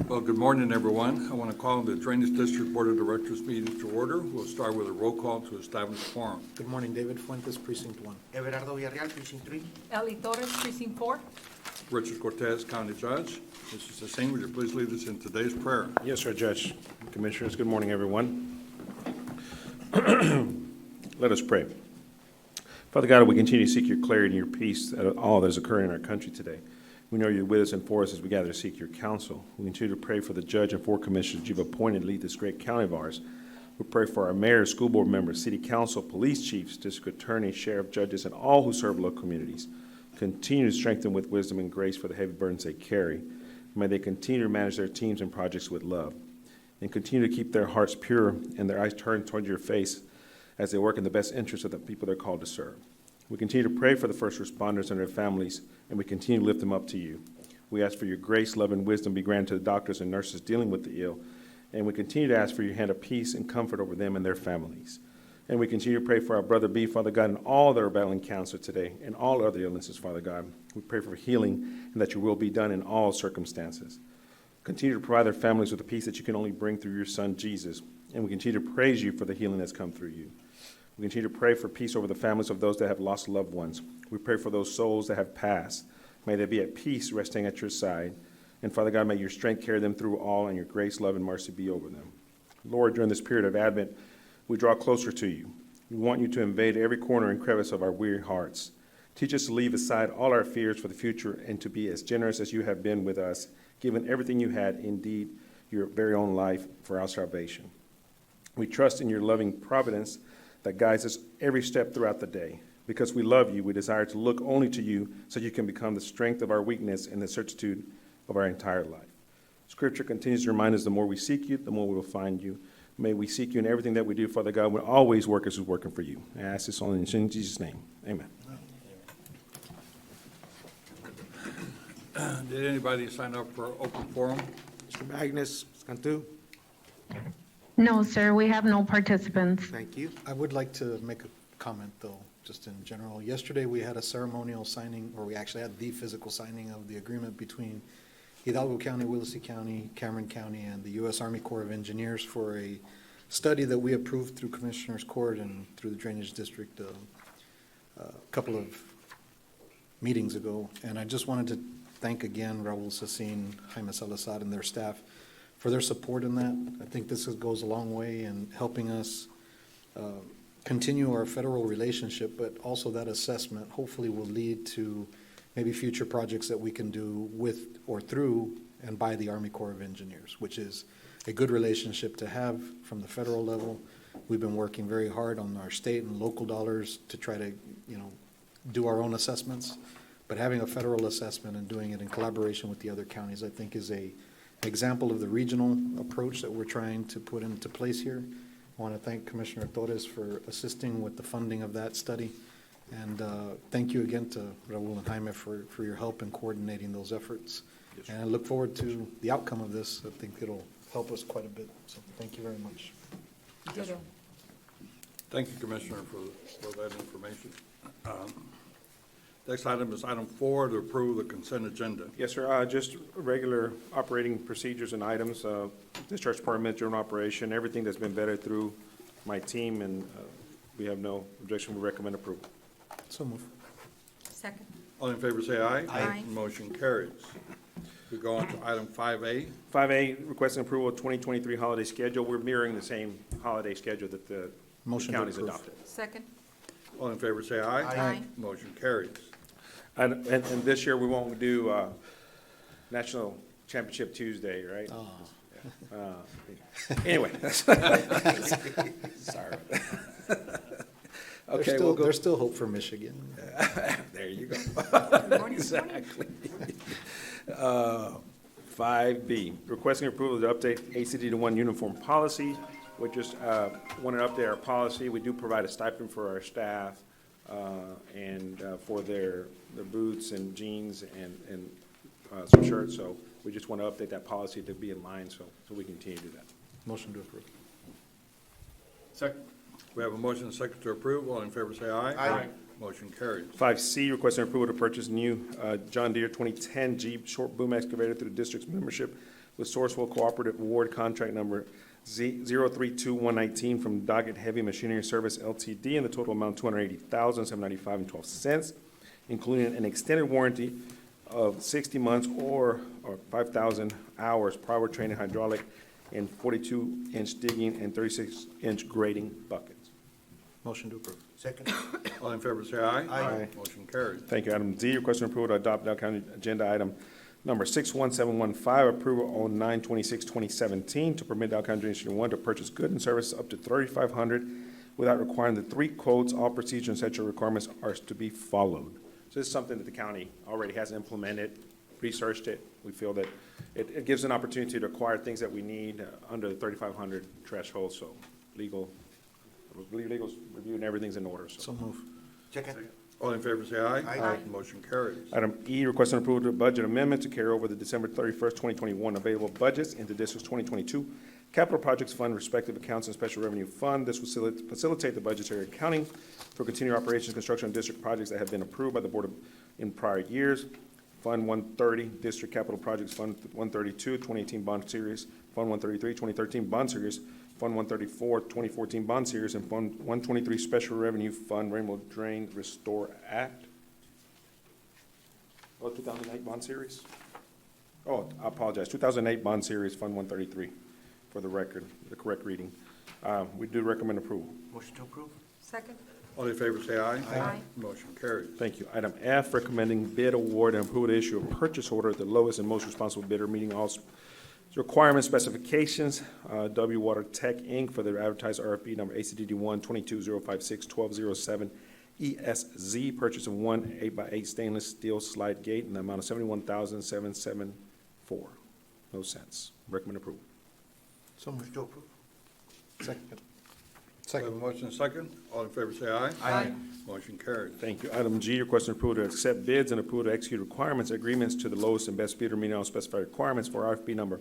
Well, good morning, everyone. I want to call the Drainage District Board of Directors meeting to order. We'll start with a roll call to establish quorum. Good morning, David Fuentes, Precinct 1. Everardo Villarreal, Precinct 3. Ellie Torres, Precinct 4. Richard Cortez, County Judge. Mr. Sassin, would you please lead us in today's prayer? Yes, sir, Judge. Commissioners, good morning, everyone. Let us pray. Father God, we continue to seek your clarity and your peace at all that is occurring in our country today. We know you're with us and for us as we gather to seek your counsel. We continue to pray for the judge and four commissioners you've appointed to lead this great county of ours. We pray for our mayor, school board members, city council, police chiefs, district attorneys, sheriff, judges, and all who serve local communities. Continue to strengthen with wisdom and grace for the heavy burdens they carry. May they continue to manage their teams and projects with love. And continue to keep their hearts pure and their eyes turned toward your face as they work in the best interest of the people they're called to serve. We continue to pray for the first responders and their families, and we continue to lift them up to you. We ask for your grace, love, and wisdom be granted to the doctors and nurses dealing with the ill, and we continue to ask for your hand of peace and comfort over them and their families. And we continue to pray for our brother B, Father God, and all that are battling cancer today and all other illnesses, Father God. We pray for healing and that your will be done in all circumstances. Continue to provide their families with the peace that you can only bring through your Son, Jesus. And we continue to praise you for the healing that's come through you. We continue to pray for peace over the families of those that have lost loved ones. We pray for those souls that have passed. May they be at peace resting at your side. And Father God, may your strength carry them through all and your grace, love, and mercy be over them. Lord, during this period of Advent, we draw closer to you. We want you to invade every corner and crevice of our weary hearts. Teach us to leave aside all our fears for the future and to be as generous as you have been with us, given everything you had, indeed, your very own life for our salvation. We trust in your loving providence that guides us every step throughout the day. Because we love you, we desire to look only to you so you can become the strength of our weakness and the certitude of our entire life. Scripture continues to remind us the more we seek you, the more we will find you. May we seek you in everything that we do, Father God. We always work as we're working for you. I ask this only in Jesus' name. Amen. Did anybody sign up for open forum? Mr. Magnus Cantu. No, sir, we have no participants. Thank you. I would like to make a comment, though, just in general. Yesterday, we had a ceremonial signing, or we actually had the physical signing of the agreement between Hidalgo County, Willacy County, Cameron County, and the U.S. Army Corps of Engineers for a study that we approved through Commissioner's Court and through the Drainage District a couple of meetings ago. And I just wanted to thank again Raul Sassin, Jaime Salazar, and their staff for their support in that. I think this goes a long way in helping us continue our federal relationship, but also that assessment hopefully will lead to maybe future projects that we can do with or through and by the Army Corps of Engineers, which is a good relationship to have from the federal level. We've been working very hard on our state and local dollars to try to, do our own assessments. But having a federal assessment and doing it in collaboration with the other counties, I think is an example of the regional approach that we're trying to put into place here. I want to thank Commissioner Torres for assisting with the funding of that study. And thank you again to Raul and Jaime for your help in coordinating those efforts. Yes, And I look forward to the outcome of this. I think it'll help us quite a bit. So thank you very much. Ditto. Thank you, Commissioner, for that information. Next item is item 4, to approve the consent agenda. Yes, sir. Just regular operating procedures and items, discharge permit, general operation, everything that's been vetted through my team, and we have no objection. We recommend approval. So move. Second. All in favor, say aye. Aye. Motion carries. We go on to item 5A. 5A, requesting approval of 2023 holiday schedule. We're mirroring the same holiday schedule that the Motion to county's approve. adopted. Second. All in favor, say aye. Aye. Motion carries. And this year, we won't do National Championship Tuesday, right? Anyway. Sorry. Okay, we'll go. There's still hope for Michigan. There you go. Good morning. Exactly. 5B, requesting approval to update ACD to 1 uniform policy. We just want to update our policy. We do provide a stipend for our staff and for their boots and jeans and some shirts. So we just want to update that policy to be in line so we can continue to do that. Motion to approve. Second. We have a motion and a second to approve. All in favor, say aye. Aye. Motion carries. 5C, requesting approval to purchase new John Deere 2010 Jeep short boom excavator through the district's membership with Sourcewell Cooperative Award Contract Number 032119 from Doggett Heavy Machinery Service LTD in the total amount $280,795.12, including an extended warranty of 60 months or 5,000 hours, powertrain and hydraulic, and 42-inch digging and 36-inch grading buckets. Motion to approve. Second. All in favor say aye. Aye. Motion carries. Thank you. Item D, requesting approval to adopt Dow County Agenda Item Number 61715, approval on 9/26/2017 to permit Dow County Drainage District 1 to purchase goods and services up to $3,500 without requiring the 3 quotes. All procedures and statutory requirements are to be followed. So this is something that the county already has implemented, researched it. We feel that it gives an opportunity to acquire things that we need under the 3,500 threshold, so legal's review and everything's in order, So so. move. Second. All in favor say aye. Aye. Motion carries. Item E, requesting approval to budget amendment to carry over the December 31st, 2021 available budgets into District's 2022 Capital Projects Fund respective accounts and special revenue fund. This will facilitate the budgetary accounting for continued operations, construction, and district projects that have been approved by the board in prior years. Fund 130, District Capital Projects Fund 132, 2018 Bond Series, Fund 133, 2013 Bond Series, Fund 134, 2014 Bond Series, and Fund 123 Special Revenue Fund Rainbow Drain Restore Act. Oh, 2008 Bond Series? Oh, I apologize, 2008 Bond Series, Fund 133, for the record, the correct reading. We do recommend approval. Motion to approve. Second. All in favor say aye. Aye. Motion carries. Thank you. Item F, recommending bid award and approval to issue a purchase order at the lowest and most responsible bidder, meeting all requirements, specifications, W Water Tech, Inc., for their advertised RFP number ACDD 1-22056-1207 ESZ, purchase of one 8x8 stainless steel slide gate in the amount of $71,774. No cents. Recommend approval. So Motion moved. to approve. Second. We have a motion and second. All in favor say aye. Aye. Motion carries. Thank you. Item G, requesting approval to accept bids and approval to execute requirements, agreements to the lowest and best bidder, meeting all specified requirements for RFP number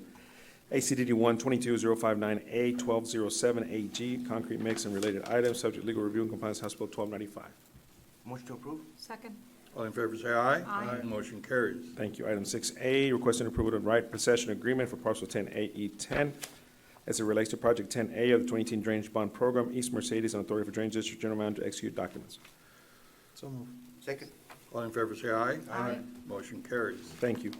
ACDD 1-22059A-1207 AG, concrete mix and related items, subject to legal review and compliance, House Bill 1295. Motion to approve. Second. All in favor say aye. Aye. Motion carries. Thank you. Item 6A, requesting approval to right possession agreement for parcel 10AE10 as it relates to Project 10A of the 2018 Drainage Bond Program, East Mercedes, and Authority for Drainage District General Manager to execute documents. So moved. Second. All in favor say aye. Aye. Motion carries. Thank you.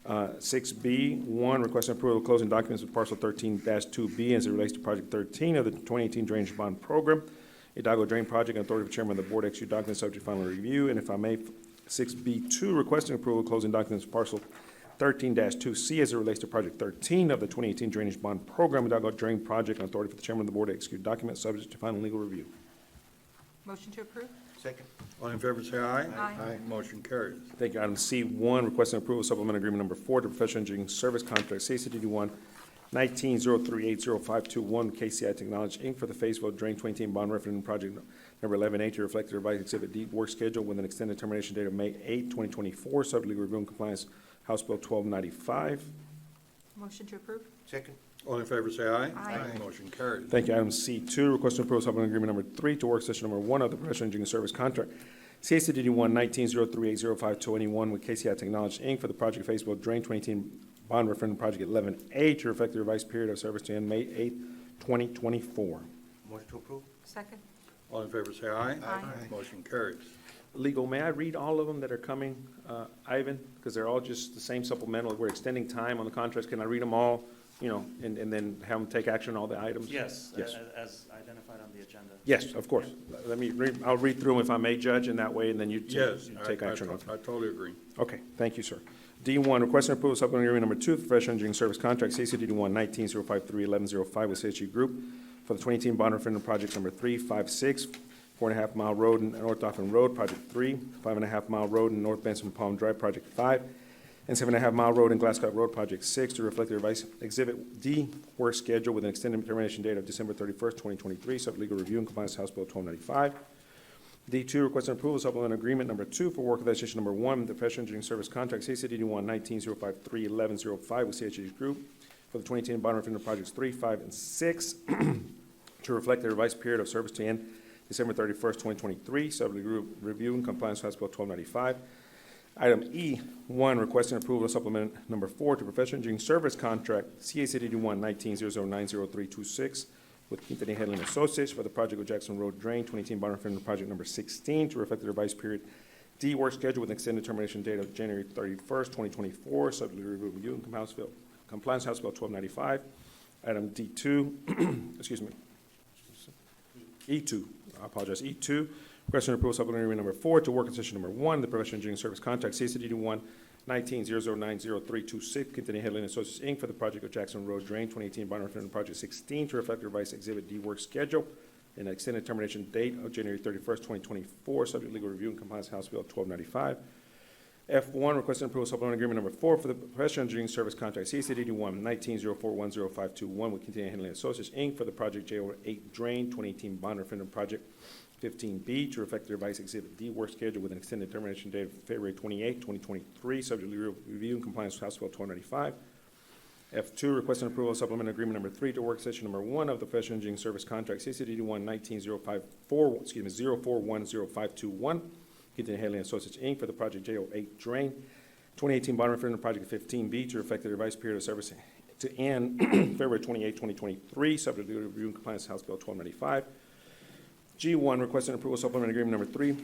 6B1, requesting approval of closing documents with parcel 13-2B as it relates to Project 13 of the 2018 Drainage Bond Program, Hidalgo Drain Project, and Authority for Chairman of the Board, execute documents subject to final review. And if I may, 6B2, requesting approval of closing documents with parcel 13-2C as it relates to Project 13 of the 2018 Drainage Bond Program, Hidalgo Drain Project, and Authority for the Chairman of the Board to execute documents subject to final legal review. Motion to approve. Second. All in favor say aye. Aye. Motion carries. Thank you. Item C1, requesting approval of supplemental agreement number 4 to professional engineering service contract CCDD 1-19038052 KCI Technology, Inc. for the Fayetteville Drain 2018 Bond Referendum Project number 11A to reflect the revised Exhibit D work schedule with an extended termination date of May 8, 2024, subject to legal review and compliance, House Bill 1295. Motion to approve. Second. All in favor say aye. Aye. Motion carries. Thank you. Item C2, requesting approval of supplemental agreement number 3 to work session number 1 of the professional engineering service contract CACDD 1-19038052 with KCI Technology, Inc. for the project Fayetteville Drain 2018 Bond Referendum Project 11A to reflect the revised period of service to end May 8, 2024. Motion to approve. Second. All in favor say aye. Aye. Motion carries. Legal, may I read all of them that are coming, Ivan? Because they're all just the same supplemental. We're extending time on the contracts. Can I read them all, and then have them take action on all the items? Yes, Yes. as identified on the agenda. Yes, of course. I'll read through them if I may, Judge, in that way, and then you Yes, take I action on them. totally agree. Okay, thank you, sir. D1, requesting approval of supplemental agreement number 2 for professional engineering service contract, CCDD 1-1905311105 with CSG Group for the 2018 Bond Referendum Project number 356, 4.5 Mile Road and North Dauphin Road, Project 3, 5.5 Mile Road and North Benson Palm Drive, Project 5, and 7.5 Mile Road and Glasscock Road, Project 6, to reflect the revised Exhibit D work schedule with an extended termination date of December 31st, 2023, subject to legal review and compliance, House Bill 1295. D2, requesting approval of supplemental agreement number 2 for work authorization number 1, the professional engineering service contract, CCDD 1-1905311105 with CHG Group for the 2018 Bond Referendum Projects 3, 5, and 6 to reflect the revised period of service to end December 31st, 2023, subject to review and compliance with House Bill 1295. Item E1, requesting approval of supplement number 4 to professional engineering service contract CACD 1-1900900326 with Quintanilla Headland Associates for the project of Jackson Road Drain 2018 bond referendum project number 16 to reflect the revised period D work schedule with extended termination date of January 31st, 2024, subject to review and compliance House Bill 1295. Item D2, excuse me, E2, I apologize, E2, requesting approval of supplementary agreement number 4 to work in session number 1, the professional engineering service contract, CACD 1-1900900326, Quintanilla Headland Associates, Inc., for the project of Jackson Road Drain 2018 bond referendum project 16 to reflect the revised exhibit D work schedule and extended termination date of January 31st, 2024, subject to legal review and compliance House Bill 1295. F1, requesting approval of supplementary agreement number 4 for the professional engineering service contract, CACD 1-19041052 with Quintanilla Headland Associates, Inc., for the project J08 Drain 2018 bond referendum project 15B to reflect the revised exhibit D work schedule with an extended termination date of February 28, 2023, subject to review and compliance with House Bill 1295. F2, requesting approval of supplemental agreement number 3 to work session number 1 of the professional engineering service contract, CACD 1-19041051, Quintanilla Headland Associates, Inc., for the project J08 Drain 2018 bond referendum project 15B to reflect the revised period of service to end February 28, 2023, subject to review and compliance with House Bill 1295. G1, requesting approval of supplementary agreement number 3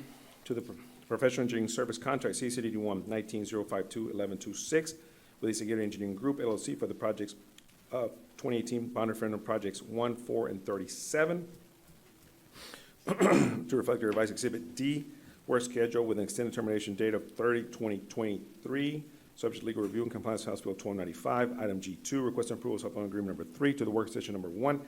to the professional engineering service contract, CACD 1-190521-1126 with the Seguridad Engineering Group, LLC, for the projects of 2018 bond referendum projects 1, 4, and 37 to reflect the revised exhibit D work schedule with an extended termination date of 30/2023, subject to legal review and compliance with House Bill 1295. Item G2, requesting approval of supplemental agreement number 3 to the work session number 1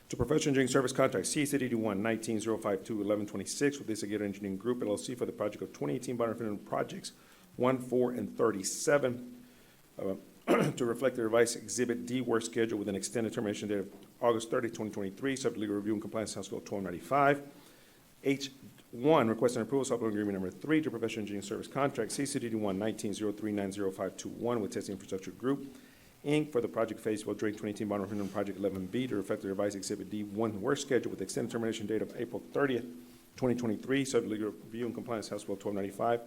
to professional engineering service contract CACD 1-190521-1126 with the Seguridad Engineering Group, LLC, for the project of 2018 bond referendum projects 1, 4, and 37 to reflect the revised exhibit D work schedule with an extended termination date of August 30, 2023, subject to legal review and compliance with House Bill 1295. H1, requesting approval of supplemental agreement number 3 to professional engineering service contract CACD 1-1903900521 with Testing Infrastructure Group, Inc., for the project phase of Drain 2018 bond referendum project 11B to reflect the revised exhibit D1 work schedule with extended termination date of April 30th, 2023, subject to legal review and compliance with House Bill 1295.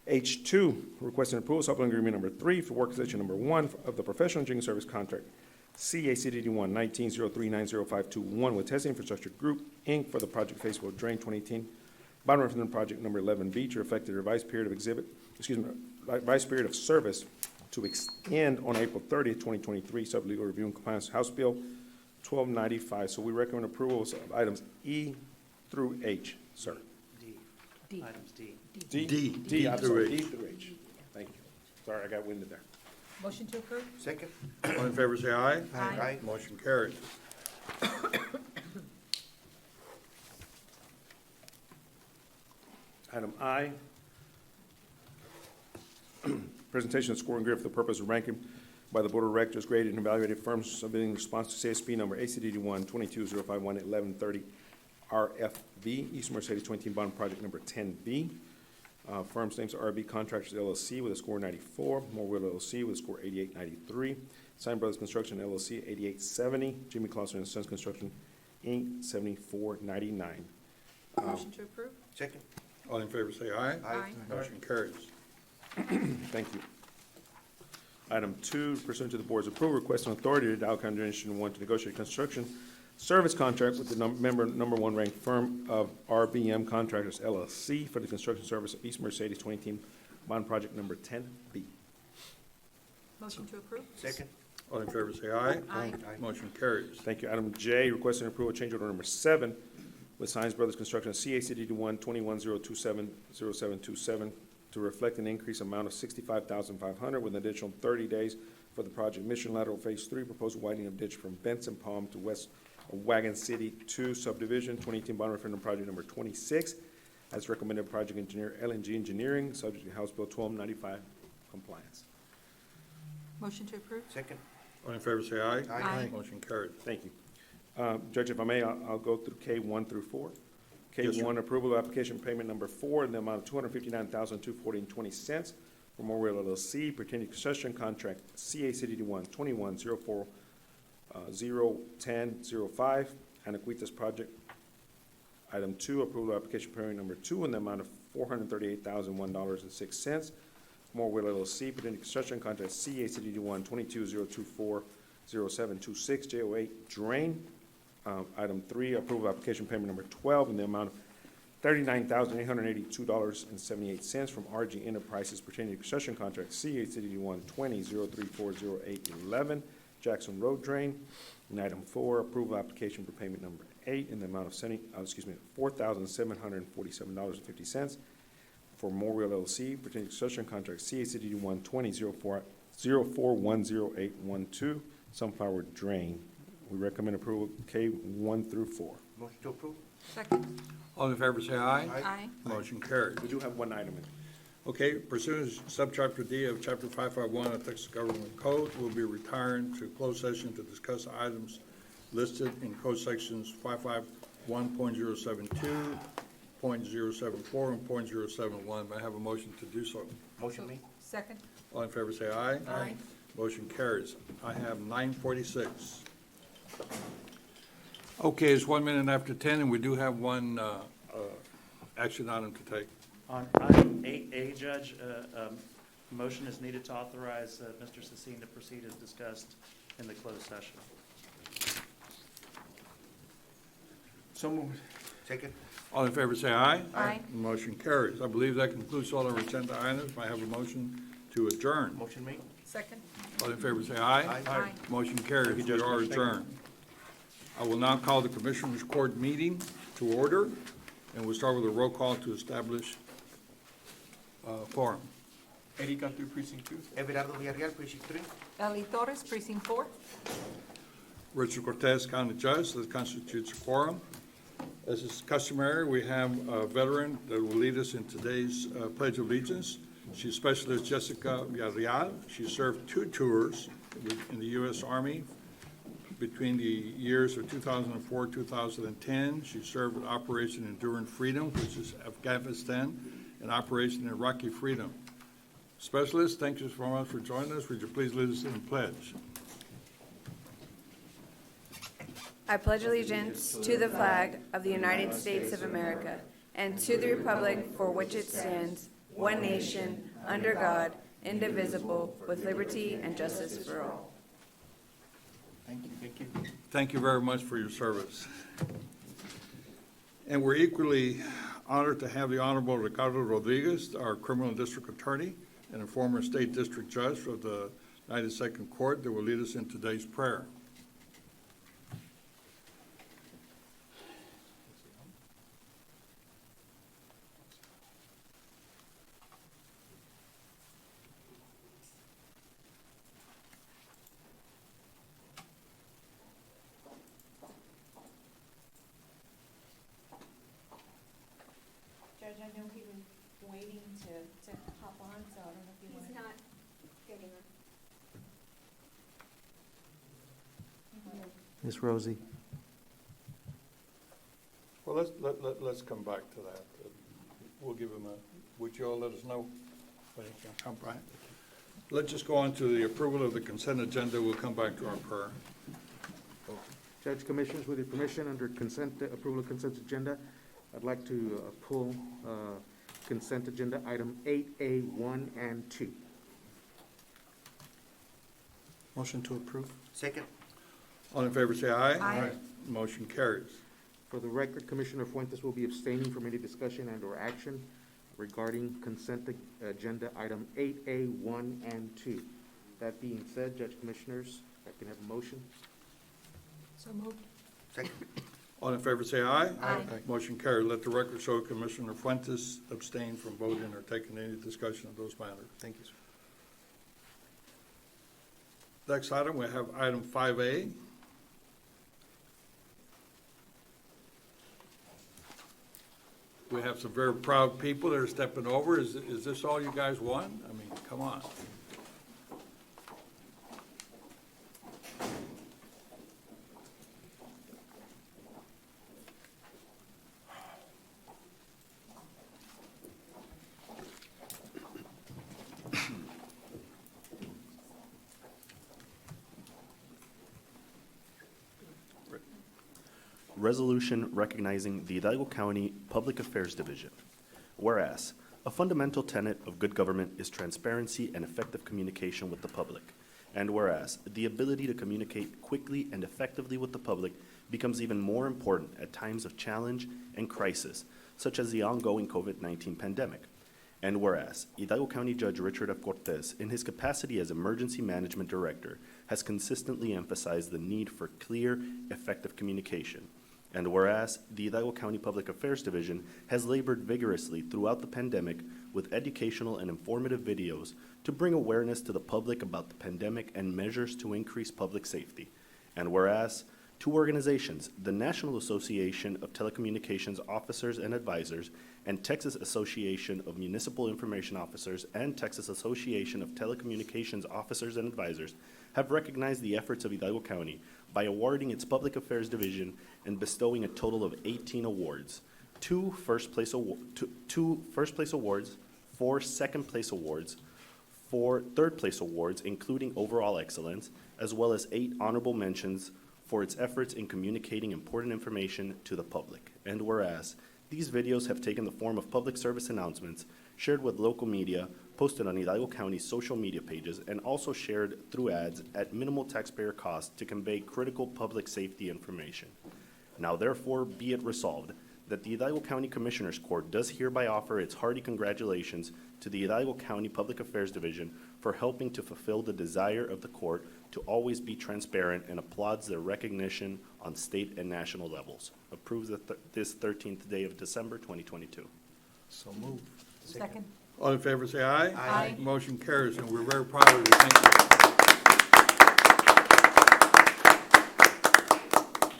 H2, requesting approval of supplemental agreement number 3 for work session number 1 of the professional engineering service contract CACD 1-1903900521 with Testing Infrastructure Group, Inc., for the project phase of Drain 2018 bond referendum project number 11B to reflect the revised period of revised period of service to extend on April 30th, 2023, subject to legal review and compliance with House Bill 1295. So we recommend approval of items E through H, sir. D. Items D. D I'm through sorry, H. D through H. Thank you. Sorry, I got winded there. Motion to approve? Second. All in favor, say aye. Aye. Motion carries. Item I, presentation of scoring grid for the purpose of ranking by the Board of Directors graded and evaluated firms submitting response to CSP number ACD 1-22051-1130 RFV, East Mercedes 2018 bond project number 10B. Firms' names are RB Contractors LLC with a score 94, Moorwheel LLC with a score 8893, Sign Brothers Construction LLC 8870, Jimmy Clausen and Sons Construction Inc. 7499. Motion to approve? Second. All in favor, say aye. Aye. Motion carries. Thank you. Item 2, pursuant to the board's approval, requesting authority to Dow County Engineering 1 to negotiate construction service contract with the number 1 ranked firm of RBM Contractors LLC for the construction service of East Mercedes 2018 bond project number 10B. Motion to approve? Second. All in favor, say aye. Aye. Motion carries. Thank you. Item J, requesting approval of change order number 7 with Science Brothers Construction CACD 1-21-027-0727 to reflect an increased amount of $65,500 with an additional 30 days for the project Mission Lateral Phase 3, proposed widening of ditch from Benson Palm to west of Wagon City 2 subdivision, 2018 bond referendum project number 26, as recommended project engineer LNG Engineering, subject to House Bill 1295 compliance. Motion to approve? Second. All in favor, say aye. Aye. Motion carries. Thank you. Judge, if I may, I'll go through K1 through 4. Yes, sir. K1, approval of application payment number 4 in the amount of $259,240.20 for Moorwheel LLC pertaining to concession contract CACD 1-21-04-010-05 Anaquitas project Item 2, approval of application period number 2 in the amount of $438,001.06. Morewell LLC, pertaining to construction contract CACD 1-22-024-0726, J08 drain. Item 3, approval of application payment number 12 in the amount of $39,882.78 from RG Enterprises pertaining to construction contract CACD 1-20-034-0811, Jackson Road drain. And item 4, approval of application for payment number 8 in the amount of $4,747.50 for Morewell LLC pertaining to construction contract CACD 1-20-04-0410-812, Sunflower Drain. We recommend approval K 1 through 4. Motion to approve? Second. All in favor, say aye. Aye. Motion carries. We do have one item in. Okay, pursuant to subchapter D of chapter 551 of Texas Government Code, we'll be retiring to closed session to discuss items listed in code sections 551.072, .074, and .071. May I have a motion to do so? Motion made. Second. All in favor, say aye. Aye. Motion carries. I have 9:46. Okay, it's 1 minute after 10, and we do have one action item to take. On item 8A, Judge, motion is needed to authorize Mr. Sassine to proceed as discussed in the closed session. So moved. Second? All in favor, say aye. Aye. Motion carries. I believe that concludes all our agenda items. May I have a motion to adjourn? Motion made. Second. All in favor, say aye. Aye. Motion carries. Thank you, We Judge. are Thank you. adjourned. I will now call the Commissioners Court meeting to order, and we'll start with a roll call to establish quorum. Erika through precinct 2. Everardo Villarreal, precinct 3. Ellie Torres, precinct 4. Richard Cortez, County Judge, that constitutes a quorum. As is customary, we have a veteran that will lead us in today's Pledge of Allegiance. She's Specialist Jessica Villarreal. She served 2 tours in the U.S. Army between the years of 2004-2010. She served with Operation Enduring Freedom, which is Afghanistan, and Operation Iraqi Freedom. Specialist, thank you so much for joining us. Would you please lead us in the pledge? I pledge allegiance to the flag of the United States of America and to the republic for which it stands, one nation, under God, indivisible, with liberty and justice for all. Thank you. Thank you. Thank you very much for your service. And we're equally honored to have the Honorable Ricardo Rodriguez, our criminal district attorney and a former state district judge of the 92nd Court, that will lead us in today's prayer. Judge, I know he was waiting to hop on, so I don't know if you want to. He's not getting Ms. Rosie. Well, let's come back to that. We'll give him would you all let us know when he can come back? Let's just go on to the approval of the consent agenda. We'll come back to our prayer. Judge, Commissioners, with your permission, under approval of consent agenda, I'd like to pull consent agenda item 8A, 1 and 2. Motion to approve? Second? All in favor, say aye. Aye. Motion carries. For the record, Commissioner Fuentes will be abstaining from any discussion and/or action regarding consent agenda item 8A, 1 and 2. That being said, Judge, Commissioners, I can have a motion. So moved. Second? All in favor, say aye. Aye. Motion carried. Let the record show Commissioner Fuentes abstained from voting or taking any discussion of those matters. Thank you, sir. Next item, we have item 5A. We have some very proud people that are stepping over. Is this all you guys want? I mean, come on. resolution recognizing the Hidalgo County Public Affairs Division. Whereas, a fundamental tenet of good government is transparency and effective communication with the public. And whereas, the ability to communicate quickly and effectively with the public becomes even more important at times of challenge and crisis, such as the ongoing COVID-19 pandemic. And whereas, Hidalgo County Judge Richard F. Cortez, in his capacity as Emergency Management Director, has consistently emphasized the need for clear, effective communication. And whereas, the Hidalgo County Public Affairs Division has labored vigorously throughout the pandemic with educational and informative videos to bring awareness to the public about the pandemic and measures to increase public safety. And whereas, two organizations, the National Association of Telecommunications Officers and Advisors and Texas Association of Municipal Information Officers and Texas Association of Telecommunications Officers and Advisors, have recognized the efforts of Hidalgo County by awarding its Public Affairs Division and bestowing a total of 18 awards, two first place awards, 4 second place awards, 4 third place awards, including overall excellence, as well as 8 honorable mentions for its efforts in communicating important information to the public. And whereas, these videos have taken the form of public service announcements shared with local media, posted on Hidalgo County's social media pages, and also shared through ads at minimal taxpayer cost to convey critical public safety information. Now therefore be it resolved that the Hidalgo County Commissioners Court does hereby offer its hearty congratulations to the Hidalgo County Public Affairs Division for helping to fulfill the desire of the court to always be transparent, and applauds their recognition on state and national levels. Approves this 13th day of December 2022. So moved. Second. All in favor, say aye. Aye. Motion carries, and we're very proud of you. Thank you.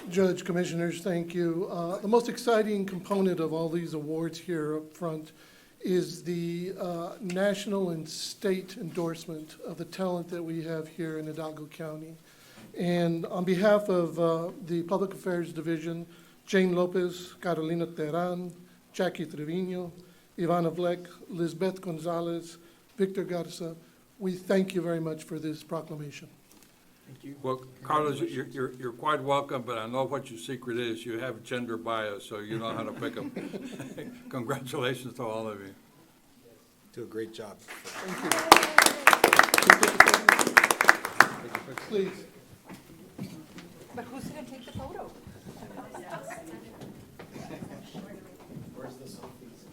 Judge, Commissioners, thank you. The most exciting component of all these awards here up front is the national and state endorsement of the talent that we have here in Hidalgo County. And on behalf of the Public Affairs Division, Jane Lopez, Carolina Teran, Jackie Trevino, Ivana Vlek, Lisbeth Gonzalez, Victor Garza, we thank you very much for this proclamation. Thank you. Well, Carlos, you're quite welcome, but I know what your secret is. You have gender bias, so you know how to pick them. Congratulations to all of you. Do a great job. Please. But who's gonna take the photo? Where's the selfies?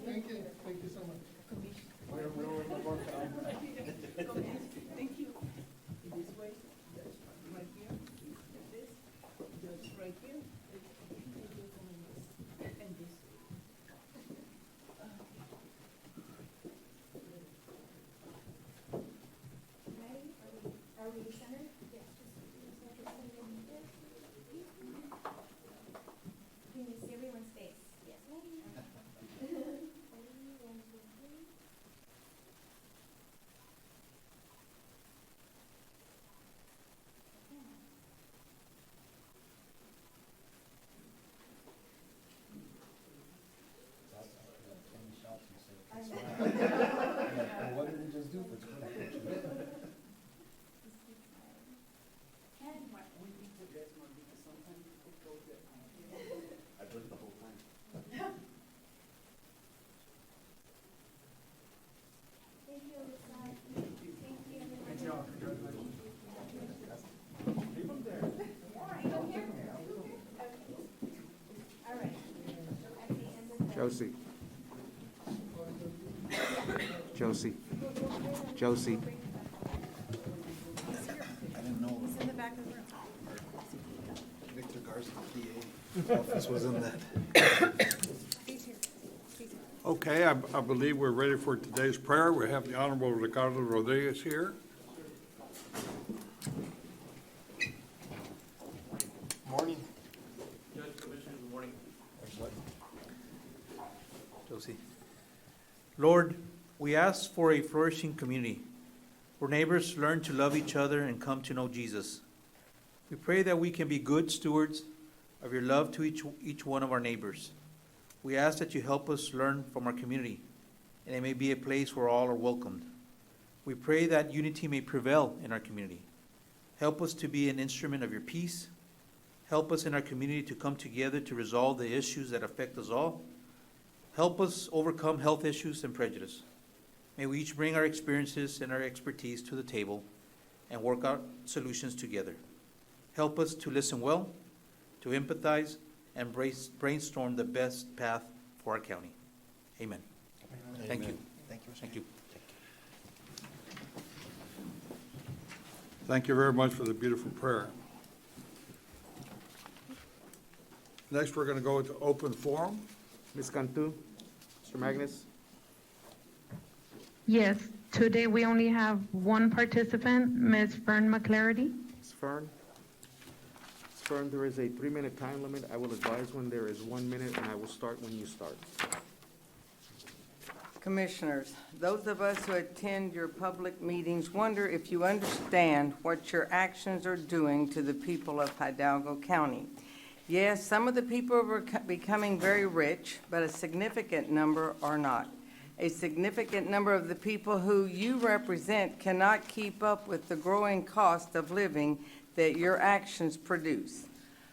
Thank you. Thank you so much. Thank you. This way, right here, this, just right here, and this. Are we centered? Yes. Can you see everyone's face? Yes. What did we just do for 20? I did the whole time. Thank you, Thank you. All right. Josie. Josie. Josie. I didn't know He's in the back of the room. Victor Garza, PA, office was in that. He's here. He's here. Okay, I believe we're ready for today's prayer. We have the Honorable Ricardo Rodriguez here. Morning. Judge, Commissioners, good morning. Josie. Lord, we ask for a flourishing community where neighbors learn to love each other and come to know Jesus. We pray that we can be good stewards of your love to each one of our neighbors. We ask that you help us learn from our community and it may be a place where all are welcomed. We pray that unity may prevail in our community. Help us to be an instrument of your peace. Help us in our community to come together to resolve the issues that affect us all. Help us overcome health issues and prejudice. May we each bring our experiences and our expertise to the table and work out solutions together. Help us to listen well, to empathize, and brainstorm the best path for our county. Amen. Thank you. Thank you. Thank you. Thank you very much for the beautiful prayer. Next, we're going to go into open forum. Ms. Cantu, Mr. Magnus, Yes, today we only have one participant, Ms. Fern McClarity. Ms. Fern. Ms. Fern, there is a 3-minute time limit. I will advise when there is 1 minute, and I will start when you start. Commissioners, those of us who attend your public meetings wonder if you understand what your actions are doing to the people of Hidalgo County. Yes, some of the people are becoming very rich, but a significant number are not. A significant number of the people who you represent cannot keep up with the growing cost of living that your actions produce.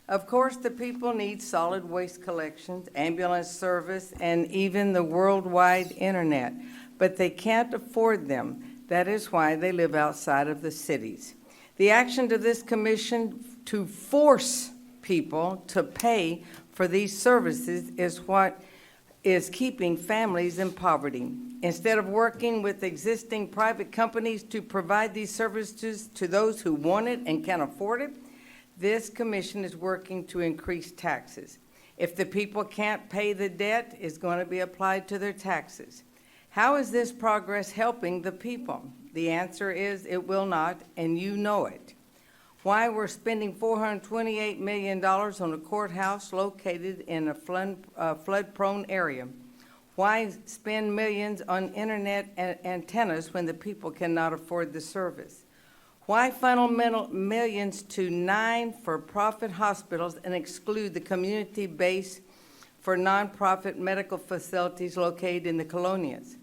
Of course, the people need solid waste collections, ambulance service, and even the worldwide internet, but they can't afford them. That is why they live outside of the cities. The action to this commission to force people to pay for these services is what is keeping families in poverty. Instead of working with existing private companies to provide these services to those who want it and can afford it, this commission is working to increase taxes. If the people can't pay the debt, it's going to be applied to their taxes. How is this progress helping the people? The answer is it will not, and you know it. Why we're spending $428 million on a courthouse located in a flood-prone area? Why spend millions on internet antennas when the people cannot afford the service? Why funnel millions to 9 for-profit hospitals and exclude the community base for nonprofit medical facilities located in the colonias?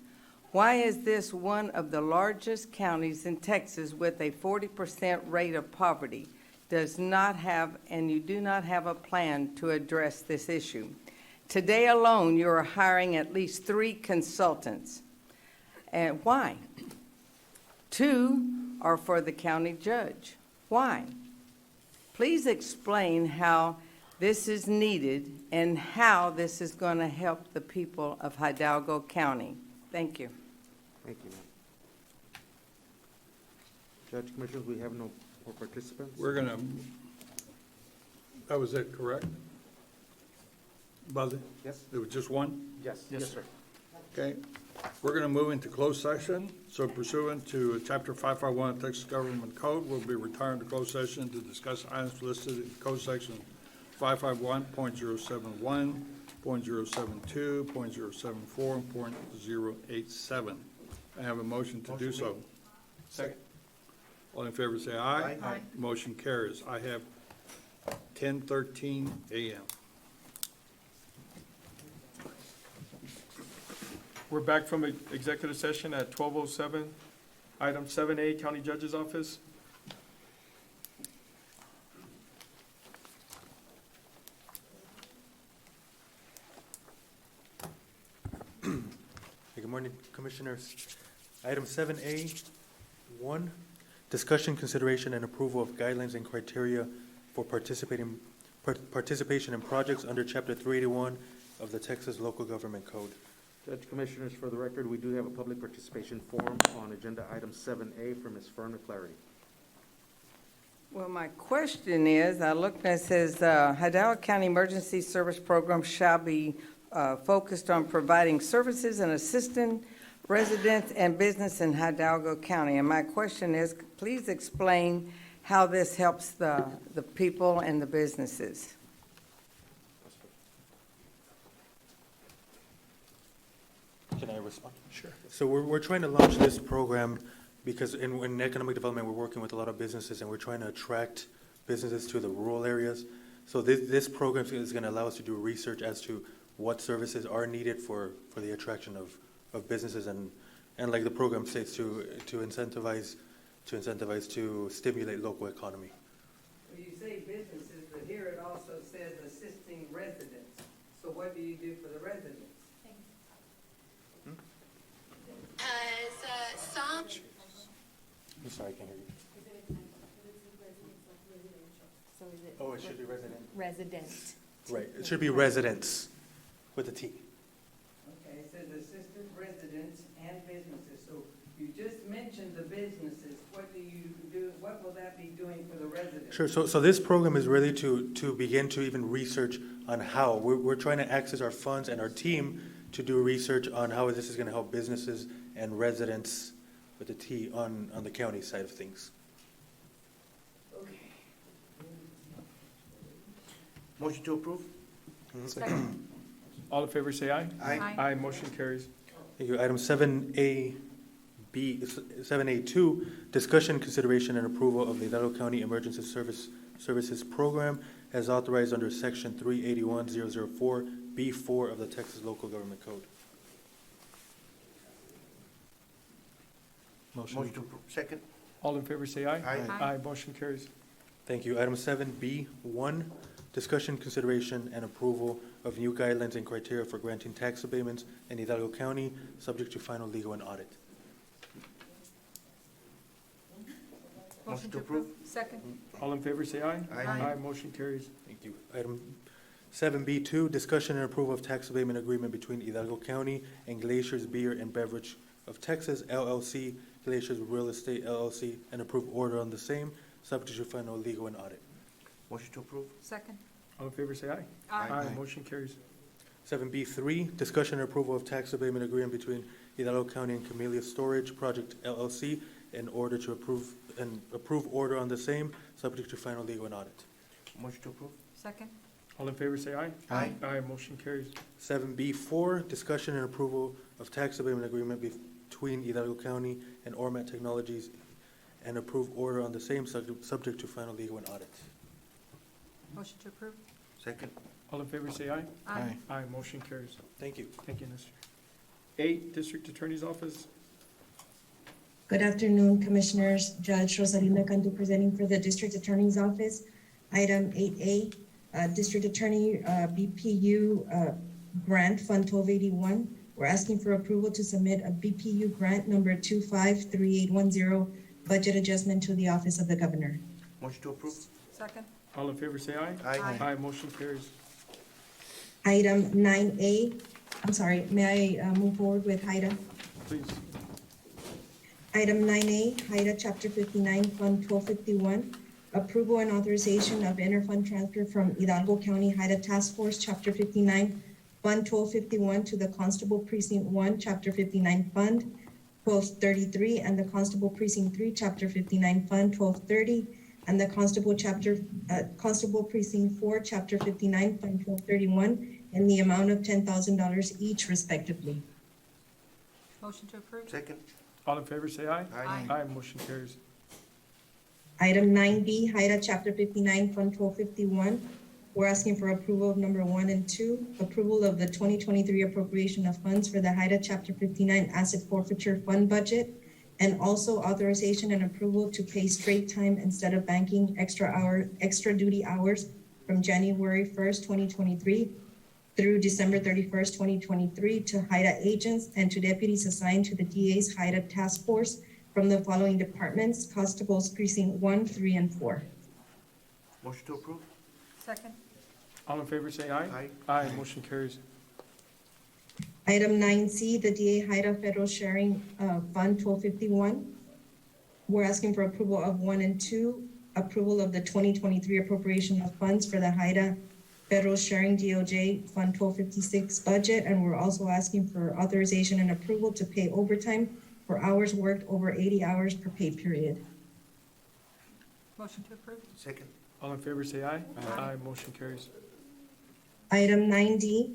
Why is this one of the largest counties in Texas with a 40% rate of poverty does not have, and you do not have a plan to address this issue? Today alone, you are hiring at least 3 consultants. And why? 2 are for the county judge. Why? Please explain how this is needed and how this is going to help the people of Hidalgo County. Thank you. Thank you, ma'am. Judge, Commissioners, we have no more participants. We're going to, that was it, correct? Buzzy? Yes? There was just one? Yes. Yes, sir. Okay. We're going to move into closed session. So pursuant to Chapter 551 of Texas Government Code, we'll be retiring to closed session to discuss items listed in Code Section 551.071, .072, .074, and .087. I have a motion to do so. Second. All in favor say aye. Aye. Motion carries. I have 10:13 a.m. We're back from executive session at 12:07. Item 7A, County Judge's Office. Good morning, Commissioners. Item 7A, 1, discussion, consideration, and approval of guidelines and criteria for participation in projects under Chapter 381 of the Texas Local Government Code. Judge, Commissioners, for the record, we do have a public participation forum on agenda item 7A from Ms. Fern McClarity. Well, my question is, I looked and it says, Hidalgo County Emergency Service Program shall be focused on providing services and assisting residents and business in Hidalgo County. And my question is, please explain how this helps the people and the businesses. Can I respond? Sure. So we're trying to launch this program because in economic development, we're working with a lot of businesses and we're trying to attract businesses to the rural areas. So this program is going to allow us to do research as to what services are needed for the attraction of businesses and like the program states, to incentivize, to stimulate local economy. Well, you say businesses, but here it also says assisting residents. So what do you do for the residents? I'm sorry, I can't hear you. So is it? Oh, it should be resident. Resident. Right, it should be residents with a T. Okay, it says assistant residents and businesses. So you just mentioned the businesses. What do you do, what will that be doing for the residents? Sure, so this program is really to begin to even research on how. We're trying to access our funds and our team to do research on how this is gonna help businesses and residents with a T on the county side of things. Okay. Motion to approve? Second. All in favor, say aye. Aye. Aye, motion carries. Thank you. Item 7A2, discussion, consideration, and approval of the Hidalgo County Emergency Services Program as authorized under Section 381.004B4 of the Texas Local Government Code. Motion to approve. Second? All in favor, say aye. Aye. Aye, motion carries. Thank you. Item 7B1, discussion, consideration, and approval of new guidelines and criteria for granting tax abatements in Hidalgo County, subject to final legal and audit. Motion to approve? Second. All in favor, say aye. Aye. Aye, motion carries. Thank you. Item 7B2, discussion and approval of tax abatement agreement between Hidalgo County and Glaciers Beer and Beverage of Texas LLC, Glaciers Real Estate LLC, and approve order on the same, subject to final legal and audit. Motion to approve? Second. All in favor, say aye. Aye. Motion carries. 7B3, discussion and approval of tax abatement agreement between Hidalgo County and Camellia Storage Project LLC in order to approve order on the same, subject to final legal and audit. Motion to approve? Second. All in favor, say aye. Aye. Aye, motion carries. 7B4, discussion and approval of tax abatement agreement between Hidalgo County and Ormat Technologies and approve order on the same, subject to final legal and audit. Motion to approve. Second? All in favor, say aye. Aye. Aye, motion carries. Thank you. Thank you, Nestor. 8, District Attorney's Office. Good afternoon, Commissioners. Judge Rosalinda Cantu presenting for the District Attorney's Office. Item 8A, District Attorney BPU Grant Fund 1281. We're asking for approval to submit a BPU grant number 253810 budget adjustment to the Office of the Governor. Motion to approve? Second. All in favor, say aye. Aye. Aye, motion carries. Item 9A, I'm sorry, may I move forward with HIDA? Please. Item 9A, HIDA Chapter 59, Fund 1251, approval and authorization of interfund transfer from Hidalgo County HIDA Task Force, Chapter 59, Fund 1251 to the Constable Precinct 1, Chapter 59 Fund 1233, and the Constable Precinct 3, Chapter 59 Fund 1230, and the Constable Precinct 4, Chapter 59 Fund 1231, in the amount of $10,000 each respectively. Motion to approve. Second? All in favor, say aye. Aye. Aye, motion carries. Item 9B, HIDA Chapter 59, Fund 1251. We're asking for approval of number 1 and 2, approval of the 2023 appropriation of funds for the HIDA Chapter 59 Asset Forfeiture Fund budget, and also authorization and approval to pay straight time instead of banking extra duty hours from January 1st, 2023 through December 31st, 2023 to HIDA agents and to deputies assigned to the DA's HIDA task force from the following departments: Constables Precinct 1, 3, and 4. Motion to approve? Second. All in favor, say aye. Aye. Aye, motion carries. Item 9C, the DA HIDA Federal Sharing Fund 1251. We're asking for approval of 1 and 2, approval of the 2023 appropriation of funds for the HIDA Federal Sharing DOJ Fund 1256 budget, and we're also asking for authorization and approval to pay overtime for hours worked over 80 hours per pay period. Motion to approve. Second? All in favor, say aye. Aye, motion carries. Item 9D,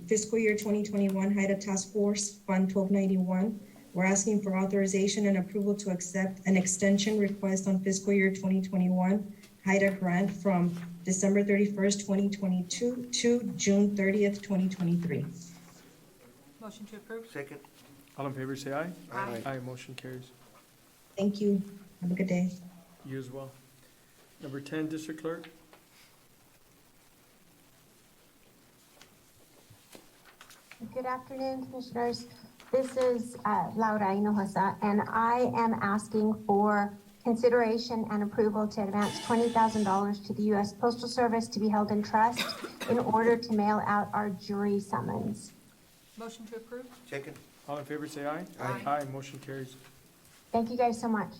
fiscal year 2021 HIDA Task Force Fund 1291. We're asking for authorization and approval to accept an extension request on fiscal year 2021 HIDA grant from December 31st, 2022 to June 30th, 2023. Motion to approve? Second. All in favor, say aye. Aye. Aye, motion carries. Thank you. Have a good day. You as well. Number 10, District Clerk. Good afternoon, Commissioners. This is Laura Hinojosa, and I am asking for consideration and approval to advance $20,000 to the U.S. Postal Service to be held in trust in order to mail out our jury summons. Motion to approve? Second. All in favor, say aye. Aye. Aye, motion carries. Thank you guys so much.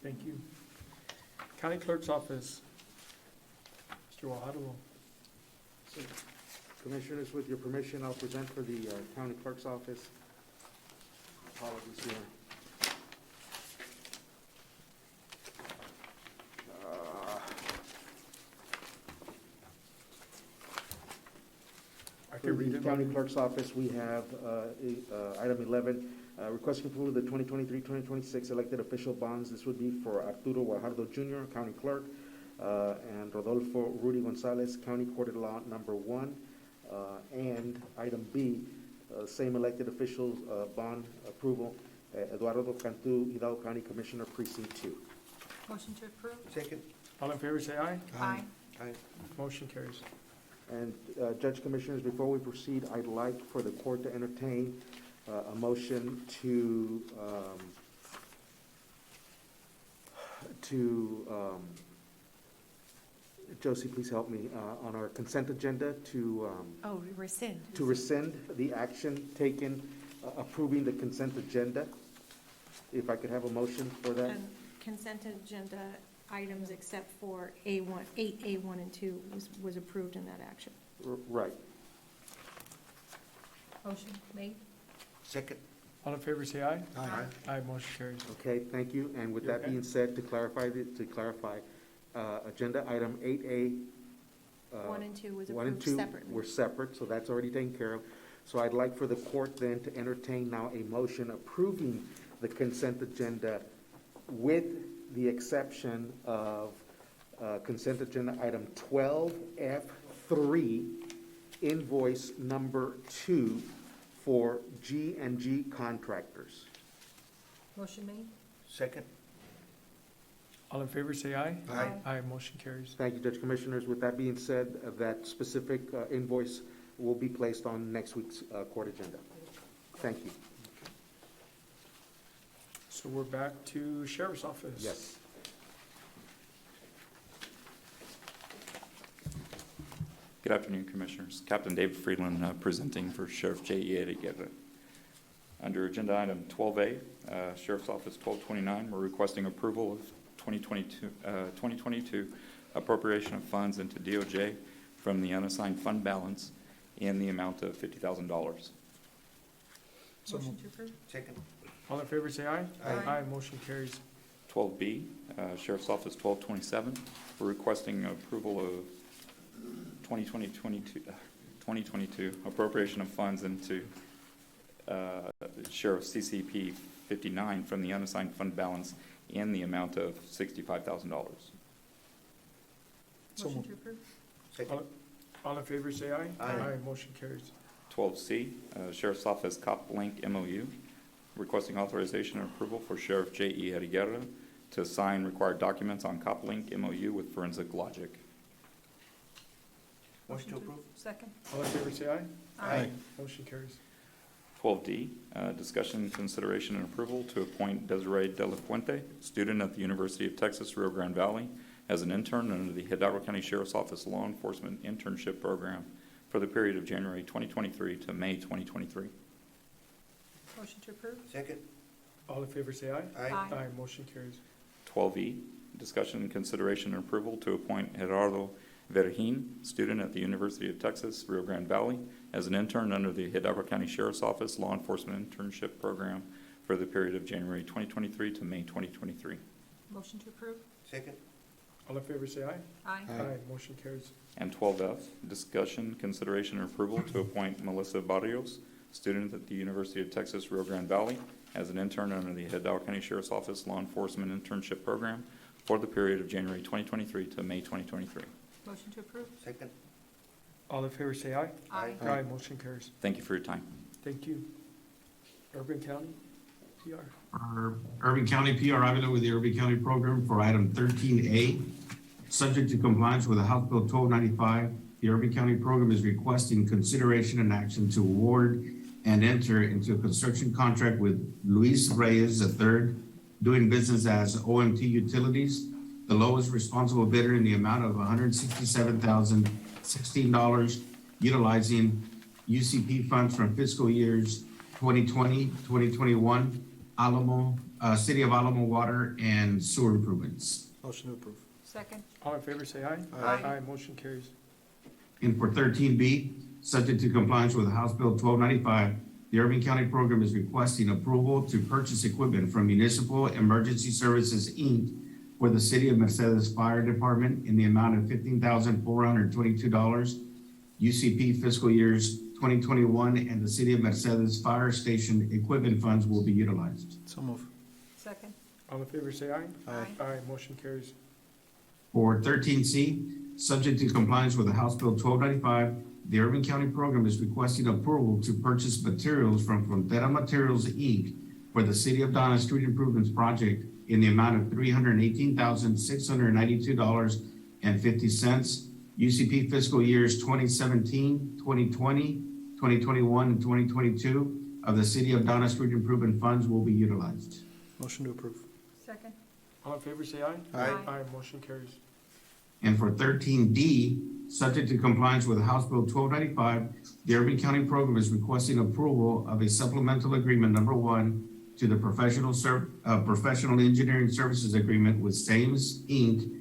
Thank you. County Clerk's Office. Mr. Wahardo. Commissioners, with your permission, I'll present for the county clerk's office. Apologies here. I For can read the it. county clerk's office, we have item 11, requesting approval of the 2023-2026 elected official bonds. This would be for Arturo Guajardo Jr., county clerk, and Rodolfo Rudy Gonzalez, county court at law number 1. And item B, same elected officials bond approval, Eduardo Cantu, Hidalgo County Commissioner, Precinct 2. Motion to approve? Second. All in favor, say aye. Aye. Aye. Motion carries. And Judge Commissioners, before we proceed, I'd like for the court to entertain a motion to Josie, please help me, on our consent agenda to Oh, rescind. rescind the action taken approving the consent agenda. If I could have a motion for that? Consent agenda items except for A1, 8A1 and 2 was approved in that action. Right. Motion made? Second. All in favor, say aye. Aye. Aye, motion carries. Okay, thank you. And with You that okay? being said, to clarify, agenda item 8A. 1 and 2 was 1 and approved 2 separately. were separate, so that's already taken care of. So I'd like for the court then to entertain now a motion approving the consent agenda with the exception of consent agenda item 12F3, invoice number 2 for G&G Contractors. Motion made? Second. All in favor, say aye. Aye. Aye, motion carries. Thank you, Judge Commissioners. With that being said, that specific invoice will be placed on next week's court agenda. Thank you. So we're back to Sheriff's Office. Yes. Good afternoon, Commissioners. Captain David Friedland presenting for Sheriff J.E. Aguirre. Under Agenda Item 12A, Sheriff's Office 1229, we're requesting approval of 2022 appropriation of funds into DOJ from the unassigned fund balance in the amount of $50,000. Motion to approve? Second. All in favor, say aye. Aye. Aye, motion carries. 12B, Sheriff's Office 1227, we're requesting approval of 2022 appropriation of funds into Sheriff CCP 59 from the unassigned fund balance in the amount of $65,000. Motion to approve? Second. All in favor, say aye. Aye. Motion carries. 12C, Sheriff's Office Cop Link MOU, requesting authorization and approval for Sheriff J.E. Aguirre to sign required documents on Cop Link MOU with Forensic Logic. Motion to approve. Second? All in favor, say aye. Aye. Motion carries. 12D, discussion, consideration, and approval to appoint Desiree De La Fuente, student at the University of Texas, Rio Grande Valley, as an intern under the Hidalgo County Sheriff's Office Law Enforcement Internship Program for the period of January 2023 to May 2023. Motion to approve? Second. All in favor, say aye. Aye. Aye, motion carries. 12E, discussion, consideration, and approval to appoint Gerardo Vergin, student at the University of Texas, Rio Grande Valley, as an intern under the Hidalgo County Sheriff's Office Law Enforcement Internship Program for the period of January 2023 to May 2023. Motion to approve? Second. All in favor, say aye. Aye. Aye, motion carries. And 12F, discussion, consideration, and approval to appoint Melissa Barrios, student at the University of Texas, Rio Grande Valley, as an intern under the Hidalgo County Sheriff's Office Law Enforcement Internship Program for the period of January 2023 to May 2023. Motion to approve? Second. All in favor say aye. Aye. Aye, motion carries. Thank you for your time. Thank you. Urban County, PR. Our Urban County PR Avila with the Urban County Program for item 13A. Subject to compliance with the House Bill 1295, the Urban County Program is requesting consideration and action to award and enter into a construction contract with Luis Reyes III, doing business as OMT Utilities, the lowest responsible bidder in the amount of $167,016, utilizing UCP funds from fiscal years 2020, 2021, City of Alamo water and sewer improvements. Motion to approve. Second. All in favor say aye. Aye. Aye, motion carries. And for 13B, subject to compliance with House Bill 1295, the Urban County Program is requesting approval to purchase equipment from Municipal Emergency Services, Inc. for the City of Mercedes Fire Department in the amount of $15,422. UCP fiscal years 2021 and the City of Mercedes Fire Station equipment funds will be utilized. So move. Second. All in favor say aye. Aye. Aye, motion carries. For 13C, subject to compliance with the House Bill 1295, the Urban County Program is requesting approval to purchase materials from Frontera Materials, Inc. for the City of Donna Street Improvements Project in the amount of $318,692.50. UCP fiscal years 2017, 2020, 2021, and 2022 of the City of Donna Street Improvement funds will be utilized. Motion to approve. Second. All in favor say aye. Aye. Aye, motion carries. And for 13D, subject to compliance with House Bill 1295, the Urban County Program is requesting approval of a supplemental agreement number 1 to the professional engineering services agreement with Sames, Inc.,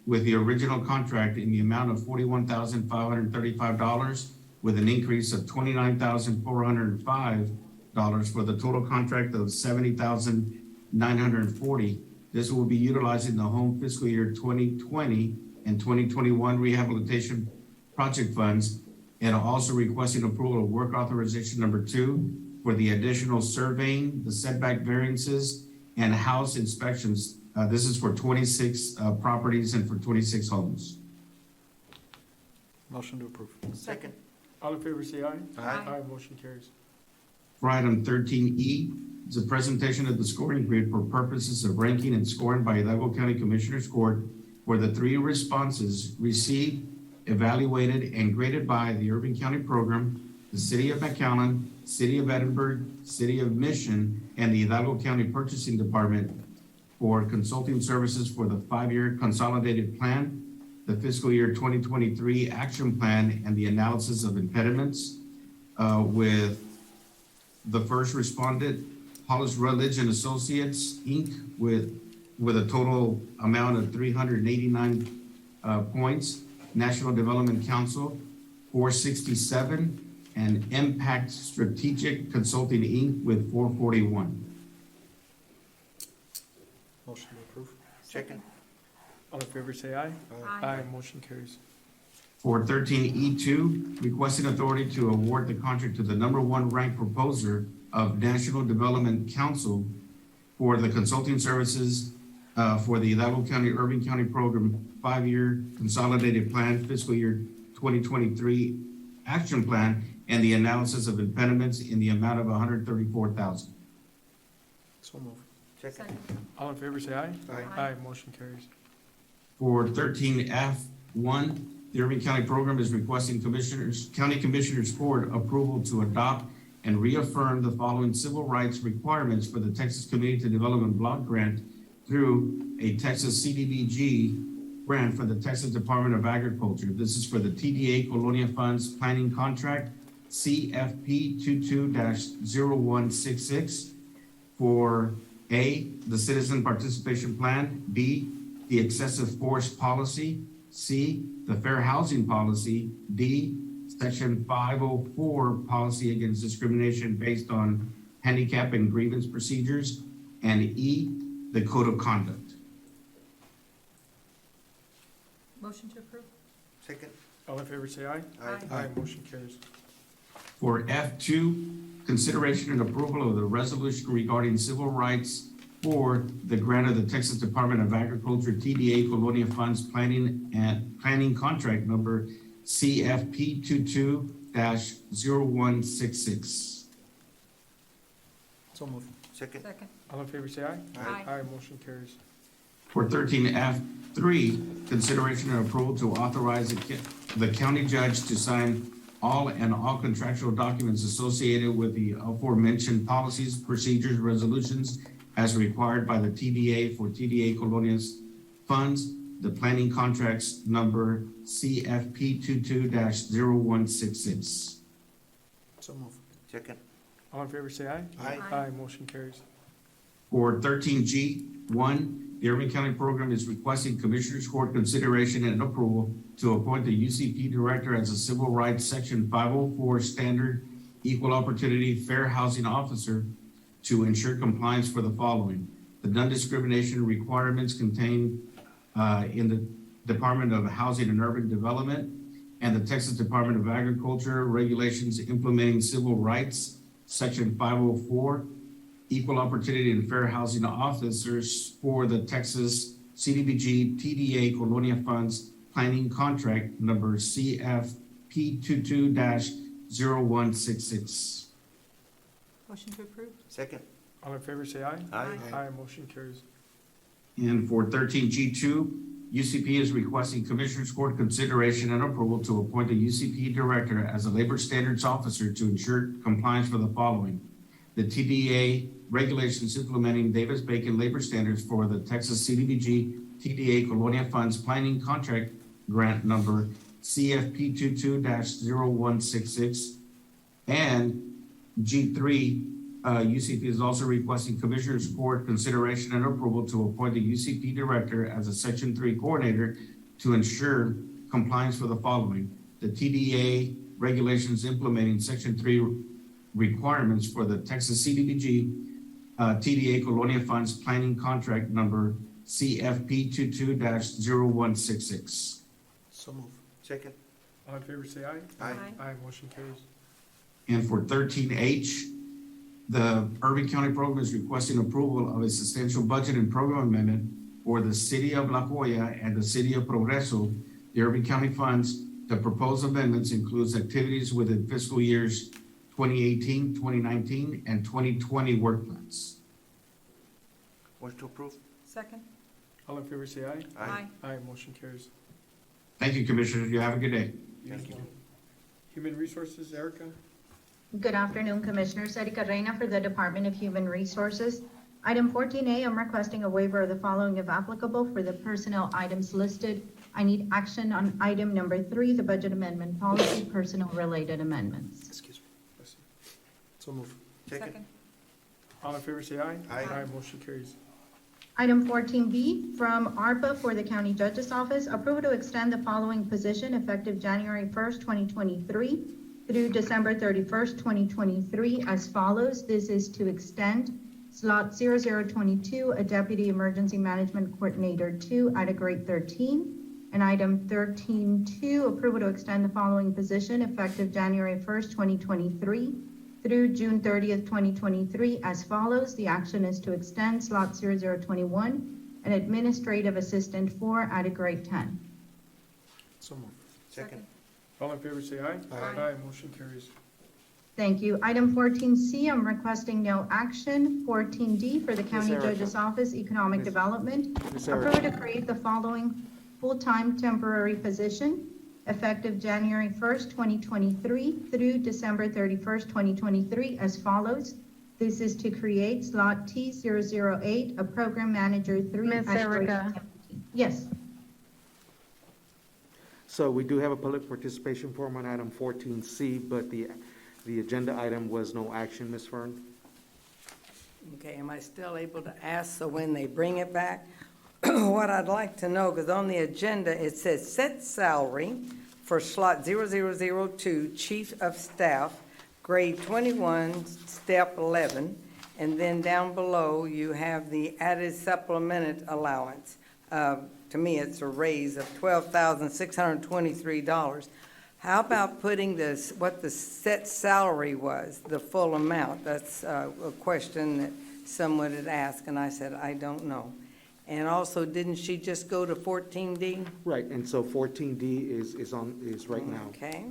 with the original contract in the amount of $41,535 with an increase of $29,405 for the total contract of $70,940. This will be utilizing the home fiscal year 2020 and 2021 rehabilitation project funds, and also requesting approval of work authorization number 2 for the additional surveying, the setback variances, and house inspections. This is for 26 properties and for 26 homes. Motion to approve. Second. All in favor say aye. Aye. Aye, motion carries. For item 13E, it's a presentation of the scoring grid for purposes of ranking and scoring by Hidalgo County Commissioners Court for the 3 responses received, evaluated, and graded by the Urban County Program, the City of McAllen, City of Edinburgh, City of Mission, and the Hidalgo County Purchasing Department for consulting services for the 5-year consolidated plan, the fiscal year 2023 action plan, and the analysis of impediments, with the first respondent, Hollis Rutledge and Associates, Inc., with a total amount of 389 points, National Development Council, 467, and Impact Strategic Consulting, Inc., with 441. Motion to approve. Second. All in favor say aye. Aye, motion carries. For 13E2, requesting authority to award the contract to the number 1 ranked proposer of National Development Council for the consulting services for the Hidalgo County Urban County Program 5-year consolidated plan, fiscal year 2023 action plan, and the analysis of impediments in the amount of $134,000. So move. Second. All in favor say aye. Aye. Aye, motion carries. For 13F1, the Urban County Program is requesting County Commissioners Court approval to adopt and reaffirm the following civil rights requirements for the Texas Community Development Block Grant through a Texas CDBG grant for the Texas Department of Agriculture. This is for the TDA Colonia Funds Planning Contract, CFP 22-0166, for A, the Citizen Participation Plan, B, the Excessive Force Policy, C, the Fair Housing Policy, D, Section 504 Policy Against Discrimination Based on Handicap and Grievance Procedures, and E, the Code of Conduct. Motion to approve. Second. All in favor say aye. Aye. Aye, motion carries. For F2, consideration and approval of the resolution regarding civil rights for the grant of the Texas Department of Agriculture TDA Colonia Funds Planning Contract number CFP 22-0166. So moved. Second. Second. All in favor, say aye. Aye. Aye, motion carries. For 13F3, consideration and approval to authorize the county judge to sign all contractual documents associated with the aforementioned policies, procedures, resolutions as required by the TDA for TDA Colonias funds, the planning contracts number CFP 22-0166. So moved. Second. All in favor, say aye. Aye. Aye, motion carries. For 13G1, the Irving County Program is requesting Commissioners Court consideration and approval to appoint the UCP Director as a Civil Rights Section 504 Standard Equal Opportunity Fair Housing Officer to ensure compliance for the following: the non-discrimination requirements contained in the Department of Housing and Urban Development and the Texas Department of Agriculture regulations implementing civil rights, Section 504, Equal Opportunity and Fair Housing Officers for the Texas CDBG TDA Colonia Funds Planning Contract number CFP 22-0166. Motion to approve? Second. All in favor, say aye. Aye. Aye, motion carries. And for 13G2, UCP is requesting Commissioners Court consideration and approval to appoint a UCP Director as a Labor Standards Officer to ensure compliance for the following: the TDA regulations implementing Davis-Bacon labor standards for the Texas CDBG TDA Colonia Funds Planning Contract Grant number CFP 22-0166. And G3, UCP is also requesting Commissioners Court consideration and approval to appoint a UCP Director as a Section 3 Coordinator to ensure compliance for the following: the TDA regulations implementing Section 3 requirements for the Texas CDBG TDA Colonia Funds Planning Contract number CFP 22-0166. So moved. Second. All in favor, say aye. Aye. Aye, motion carries. And for 13H, the Irving County Program is requesting approval of a substantial budget and program amendment for the City of La Joya and the City of Progreso, the Irving County funds. The proposed amendments includes activities within fiscal years 2018, 2019, and 2020 work plans. Motion to approve. Second. All in favor, say aye. Aye. Aye, motion carries. Thank you, Commissioners. You have a good day. Thank you. Human Resources, Erica? Good afternoon, Commissioners. Erika Reina for the Department of Human Resources. Item 14A, I'm requesting a waiver of the following if applicable for the personnel items listed. I need action on item number 3, the budget amendment policy, personnel-related amendments. Excuse me. So moved. Second. All in favor, say aye. Aye. Aye, motion carries. Item 14B, from ARPA for the County Judge's Office, approval to extend the following position effective January 1st, 2023 through December 31st, 2023 as follows. This is to extend slot 0022, a Deputy Emergency Management Coordinator 2 at a grade 13. And item 13.2, approval to extend the following position effective January 1st, 2023 through June 30th, 2023 as follows. The action is to extend slot 0021, an Administrative Assistant 4 at a grade 10. So moved. Second. All in favor, say aye. Aye, motion carries. Thank you. Item 14C, I'm requesting no action. 14D for the County Erica. Judge's Office, Economic Development. Ms. Erica. Approval to create the following full-time temporary position effective January 1st, 2023 through December 31st, 2023 as follows. This is to create slot T008, a Program Manager 3. Ms. at grade Erica. 17. Yes. So we do have a public participation form on item 14C, but the agenda item was no action, Ms. Fern. Okay, am I still able to ask, so when they bring it back? What I'd like to know, because on the agenda, it says set salary for slot 0002, Chief of Staff, grade 21, step 11, and then down below, you have the added supplemented allowance. To me, it's a raise of $12,623. How about putting this, what the set salary was, the full amount? That's a question that someone had asked, and I said, I don't know. And also, didn't she just go to 14D? Right, and so 14D is right now. Okay.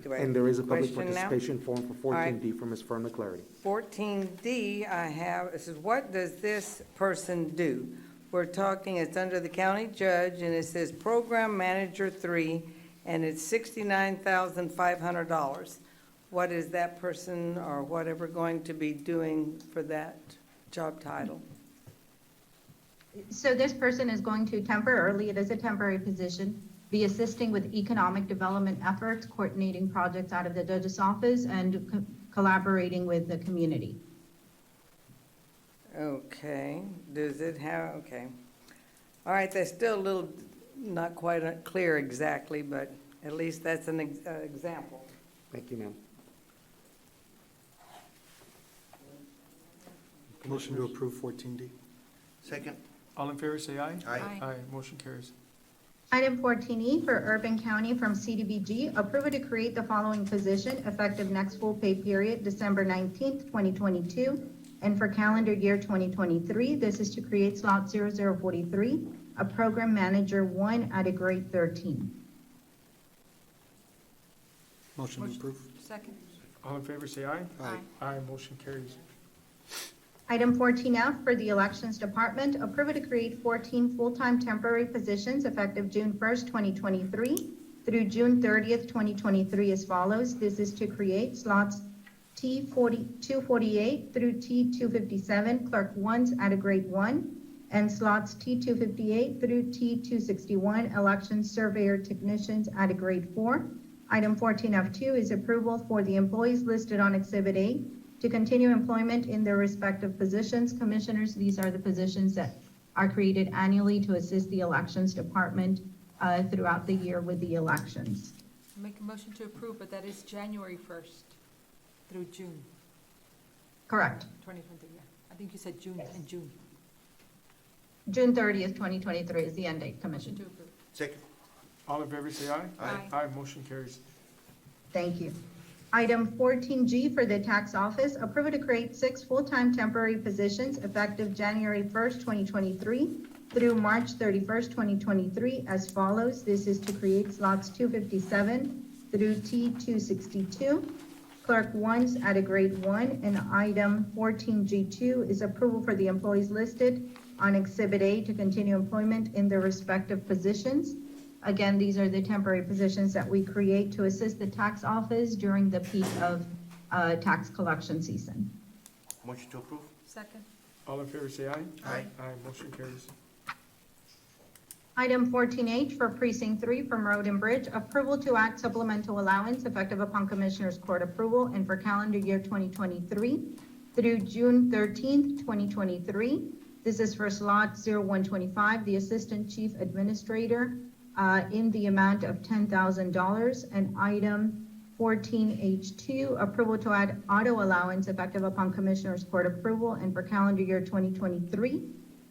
Do I And there is a public question now? participation form for All right. 14D from Ms. Fern McClarity. 14D, I have, it says, what does this person do? We're talking, it's under the county judge, and it says Program Manager 3, and it's $69,500. What is that person or whatever going to be doing for that job title? So this person is going to temporarily, it is a temporary position, be assisting with economic development efforts, coordinating projects out of the judge's office, and collaborating with the community. Okay, does it have, okay. All right, that's still a little, not quite clear exactly, but at least that's an example. Thank you, ma'am. Motion to approve 14D. Second. All in favor, say aye. Aye. Aye, motion carries. Item 14E for Urban County from CDBG, approval to create the following position effective next full pay period, December 19th, 2022, and for calendar year 2023. This is to create slot 0043, a program manager 1 at a grade 13. Motion to approve. Second. All in favor, say aye. Aye. Aye, motion carries. Item 14F for the Elections Department, approval to create 14 full-time temporary positions effective June 1st, 2023 through June 30th, 2023 as follows. This is to create slots T248 through T257, clerk 1s at a grade 1, and slots T258 through T261, election surveyor technicians at a grade 4. Item 14F2 is approval for the employees listed on Exhibit A to continue employment in their respective positions. Commissioners, these are the positions that are created annually to assist the Elections Department throughout the year with the elections. Make a motion to approve, but that is January 1st through June Correct. 2023, yeah. I think you said June and June. June 30th, 2023 is the end date, Commission. To approve. Second. All in favor, say aye. Aye. Aye, motion carries. Thank you. Item 14G for the Tax Office, approval to create 6 full-time temporary positions effective January 1st, 2023 through March 31st, 2023 as follows. This is to create slots 257 through T262, clerk 1s at a grade 1, and item 14G2 is approval for the employees listed on Exhibit A to continue employment in their respective positions. Again, these are the temporary positions that we create to assist the tax office during the peak of tax collection season. Motion to approve. Second. All in favor, say aye. Aye. Aye, motion carries. Item 14H for Precinct 3 from Road and Bridge, approval to add supplemental allowance effective upon Commissioner's Court approval and for calendar year 2023 through June 13th, 2023. This is for slot 0125, the Assistant Chief Administrator, in the amount of $10,000. And item 14H2, approval to add auto allowance effective upon Commissioner's Court approval and for calendar year 2023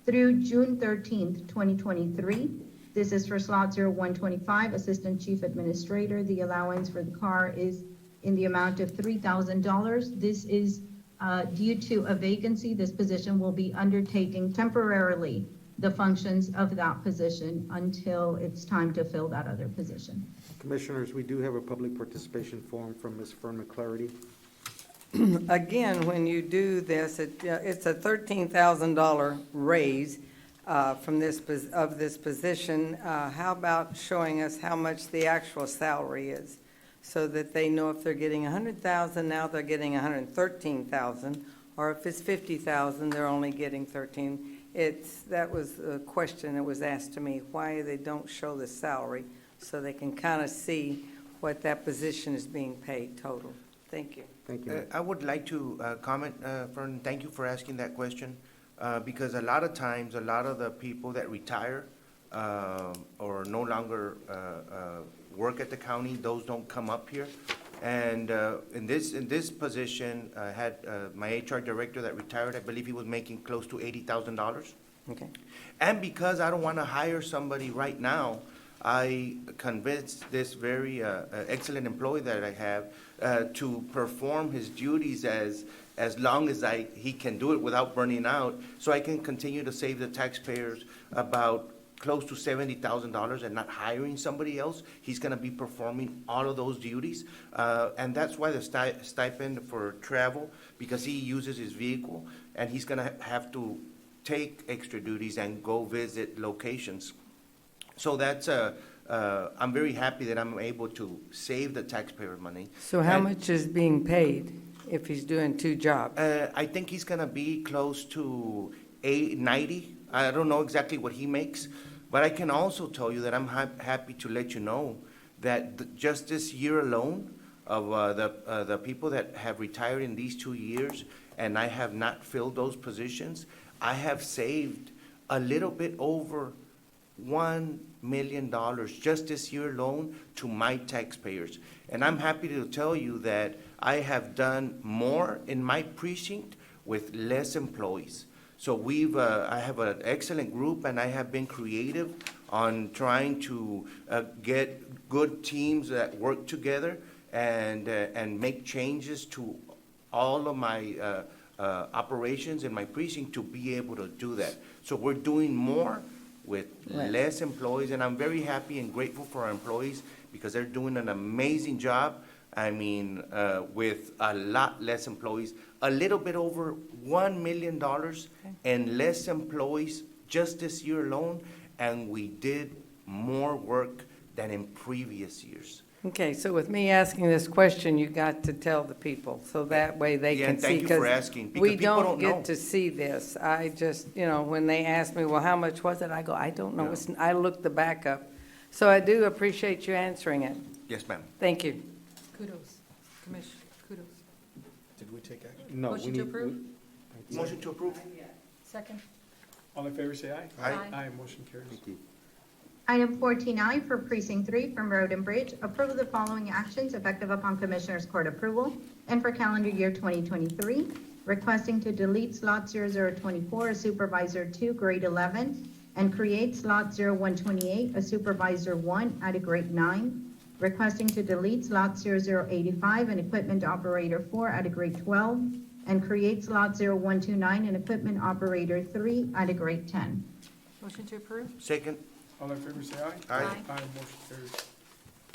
through June 13th, 2023. This is for slot 0125, Assistant Chief Administrator. The allowance for the car is in the amount of $3,000. This is due to a vacancy. This position will be undertaking temporarily the functions of that position until it's time to fill that other position. Commissioners, we do have a public participation form from Ms. Fern McClarity. Again, when you do this, it's a $13,000 raise from this position. How about showing us how much the actual salary is, so that they know if they're getting $100,000 now, they're getting $113,000, or if it's $50,000, they're only getting $13,000. That was a question that was asked to me, why they don't show the salary, so they can kind of see what that position is being paid total. Thank you. Thank you. I would like to comment, Fern, thank you for asking that question, because a lot of times, a lot of the people that retire or no longer work at the county, those don't come up here. And in this position, I had my HR director that retired. I believe he was making close to $80,000. Okay. And because I don't want to hire somebody right now I convinced this very excellent employee that I have to perform his duties as long as he can do it without burning out, so I can continue to save the taxpayers about close to $70,000 and not hiring somebody else. He's gonna be performing all of those duties. And that's why the stipend for travel, because he uses his vehicle, and he's gonna have to take extra duties and go visit locations. So that's, I'm very happy that I'm able to save the taxpayer money. So how And, much is being paid if he's doing two jobs? I think he's gonna be close to 90. I don't know exactly what he makes, but I can also tell you that I'm happy to let you know that just this year alone, of the people that have retired in these 2 years, and I have not filled those positions, I have saved a little bit over $1 million just this year alone to my taxpayers. And I'm happy to tell you that I have done more in my precinct with less employees. So I have an excellent group, and I have been creative on trying to get good teams that work together and make changes to all of my operations in my precinct to be able to do that. So we're doing more with less employees, and I'm very happy and grateful for our employees because they're doing an amazing job. I mean, with a lot less employees, a little bit over $1 million and less employees just this year alone, and we did more work than in previous years. Okay, so with me asking this question, you got to tell the people, so that way they Yeah, can and see. thank you for 'cause asking, because we people don't know. get to see this. I just, when they ask me, well, how much was it? I go, I don't know. Yeah. I looked the back up. So I do appreciate you answering it. Yes, ma'am. Thank you. Kudos, Commissioner, kudos. Did we take action? No, Motion to approve? Motion to approve? Second? All in favor, say aye. Aye. Aye, motion carries. Thank you. Item 14I for Precinct 3 from Road and Bridge, approve of the following actions effective upon Commissioners Court approval, and for calendar year 2023, requesting to delete slot 0024, a Supervisor 2, grade 11, and create slot 0128, a Supervisor 1 at a grade 9, requesting to delete slot 0085, an Equipment Operator 4 at a grade 12, and create slot 0129, an Equipment Operator 3 at a grade 10. Motion to approve? Second? All in favor, say aye. Aye. Aye, motion carries.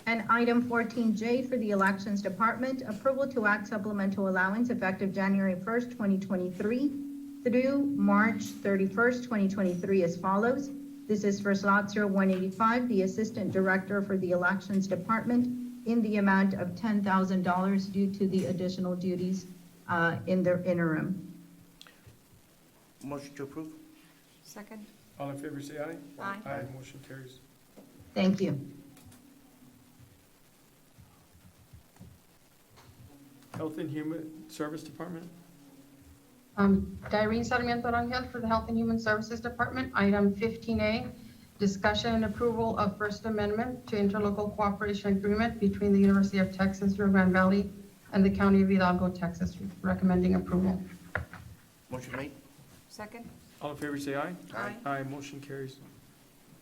And item 14J for the Elections Department, approval to add supplemental allowance effective January 1st, 2023 through March 31st, 2023 as follows. This is for slot 0185, the Assistant Director for the Elections Department, in the amount of $10,000 due to the additional duties in their interim. Motion to approve? Second? All in favor, say aye. Aye. Aye, motion carries. Thank you. Health and Human Service Department? Irene Sarmiento Rangel for the Health and Human Services Department. Item 15A, discussion and approval of First Amendment to Interlocal Cooperation Agreement between the University of Texas, Rio Grande Valley, and the County of Hidalgo, Texas, recommending approval. Motion made? Second? All in favor, say aye. Aye. Aye, motion carries.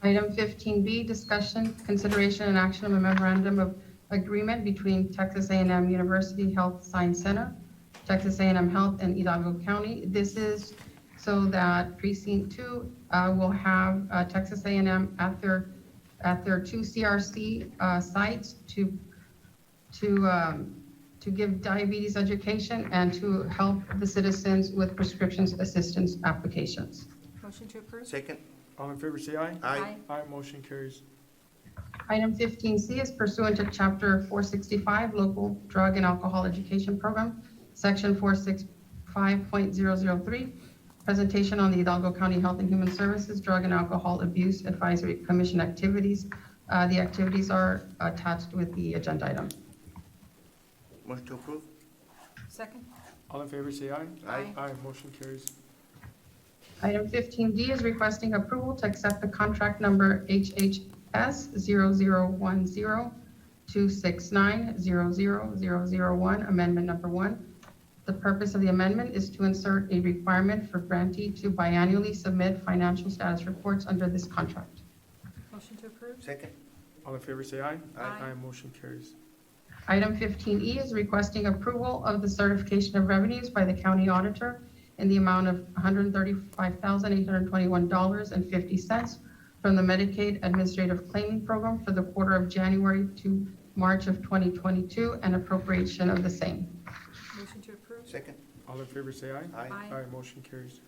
Item 15B, discussion, consideration, and action of a memorandum of agreement between Texas A&M University Health Science Center, Texas A&M Health, and Hidalgo County. This is so that Precinct 2 will have Texas A&M at their 2 CRC sites to give diabetes education and to help the citizens with prescription assistance applications. Motion to approve? Second? All in favor, say aye. Aye. Aye, motion carries. Item 15C is pursuant to Chapter 465, Local Drug and Alcohol Education Program, Section 465.003, presentation on the Hidalgo County Health and Human Services Drug and Alcohol Abuse Advisory Commission activities. The activities are attached with the agenda item. Motion to approve? Second? All in favor, say aye. Aye. Aye, motion carries. Item 15D is requesting approval to accept the contract number HHS 0010-269-00001, amendment number 1. The purpose of the amendment is to insert a requirement for grantee to biannually submit financial status reports under this contract. Motion to approve? Second? All in favor, say aye. Aye. Motion carries. Item 15E is requesting approval of the certification of revenues by the county auditor in the amount of $135,821.50 from the Medicaid Administrative Claiming Program for the quarter of January to March of 2022 and appropriation of the same. Motion to approve? Second. All in favor, say aye. Aye. Motion carries.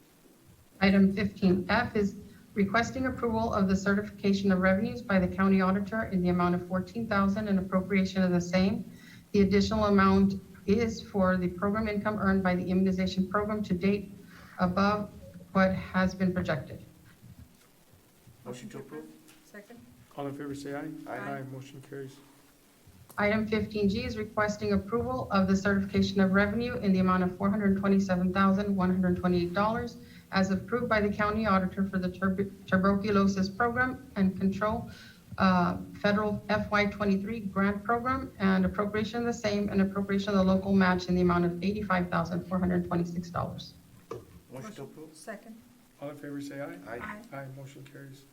Item 15F is requesting approval of the certification of revenues by the county auditor in the amount of $14,000 and appropriation of the same. The additional amount is for the program income earned by the immunization program to date above what has been projected. Motion to approve? Second? All in favor, say aye. Aye. Motion carries. Item 15G is requesting approval of the certification of revenue in the amount of $427,128 as approved by the county auditor for the tuberculosis program and control federal FY23 grant program and appropriation of the same and appropriation of the local match in the amount of $85,426. Motion to approve? Second? All in favor, say aye. Aye. Motion carries.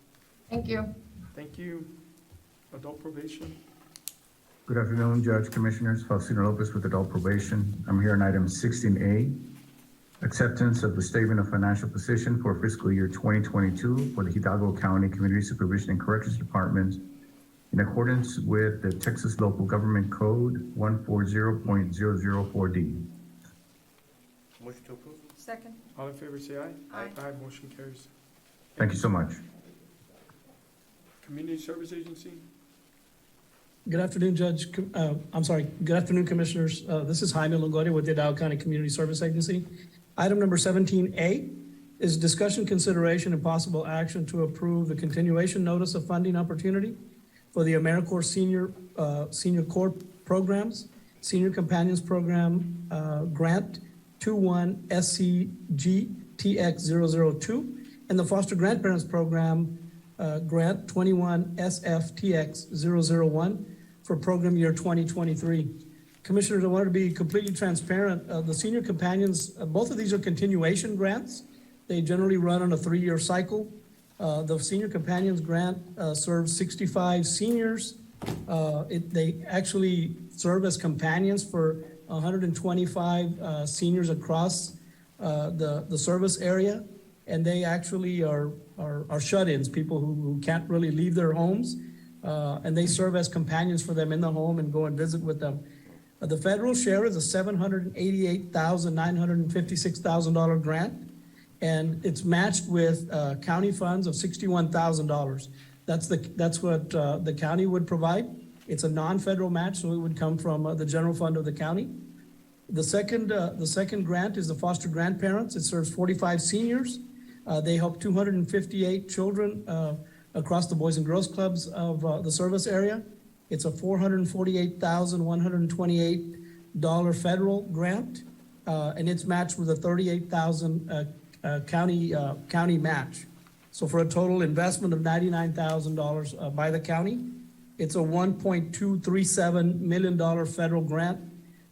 Thank you. Thank you. Adult probation. Good afternoon, Judge, Commissioners. Faustino Lopez with Adult Probation. I'm here on item 16A, acceptance of the statement of financial position for fiscal year 2022 for the Hidalgo County Community Supervision and Corrections Department in accordance with the Texas Local Government Code 140.004D. Motion to approve? Second? All in favor, say aye. Aye. Motion carries. Thank you so much. Community Service Agency. Good afternoon, Judge. Good afternoon, Commissioners. This is Jaime Longoria with the Hidalgo County Community Service Agency. Item number 17A is discussion, consideration, and possible action to approve the continuation notice of funding opportunity for the AmeriCorps Senior Corps Programs, Senior Companions Program Grant 21SCGTX002, and the Foster Grandparents Program Grant 21SFTX001 for program year 2023. Commissioners, I wanted to be completely transparent. The Senior Companions, both of these are continuation grants. They generally run on a 3-year cycle. The Senior Companions Grant serves 65 seniors. They actually serve as companions for 125 seniors across the service area. And they actually are shut-ins, people who can't really leave their homes. And they serve as companions for them in the home and go and visit with them. The federal share is a $788,956 grant, and it's matched with county funds of $61,000. That's what the county would provide. It's a non-federal match, so it would come from the general fund of the county. The second grant is the Foster Grandparents. It serves 45 seniors. They help 258 children across the Boys and Girls Clubs of the service area. It's a $448,128 federal grant, and it's matched with a $38,000 county match. So for a total investment of $99,000 by the county. It's a $1.237 million federal grant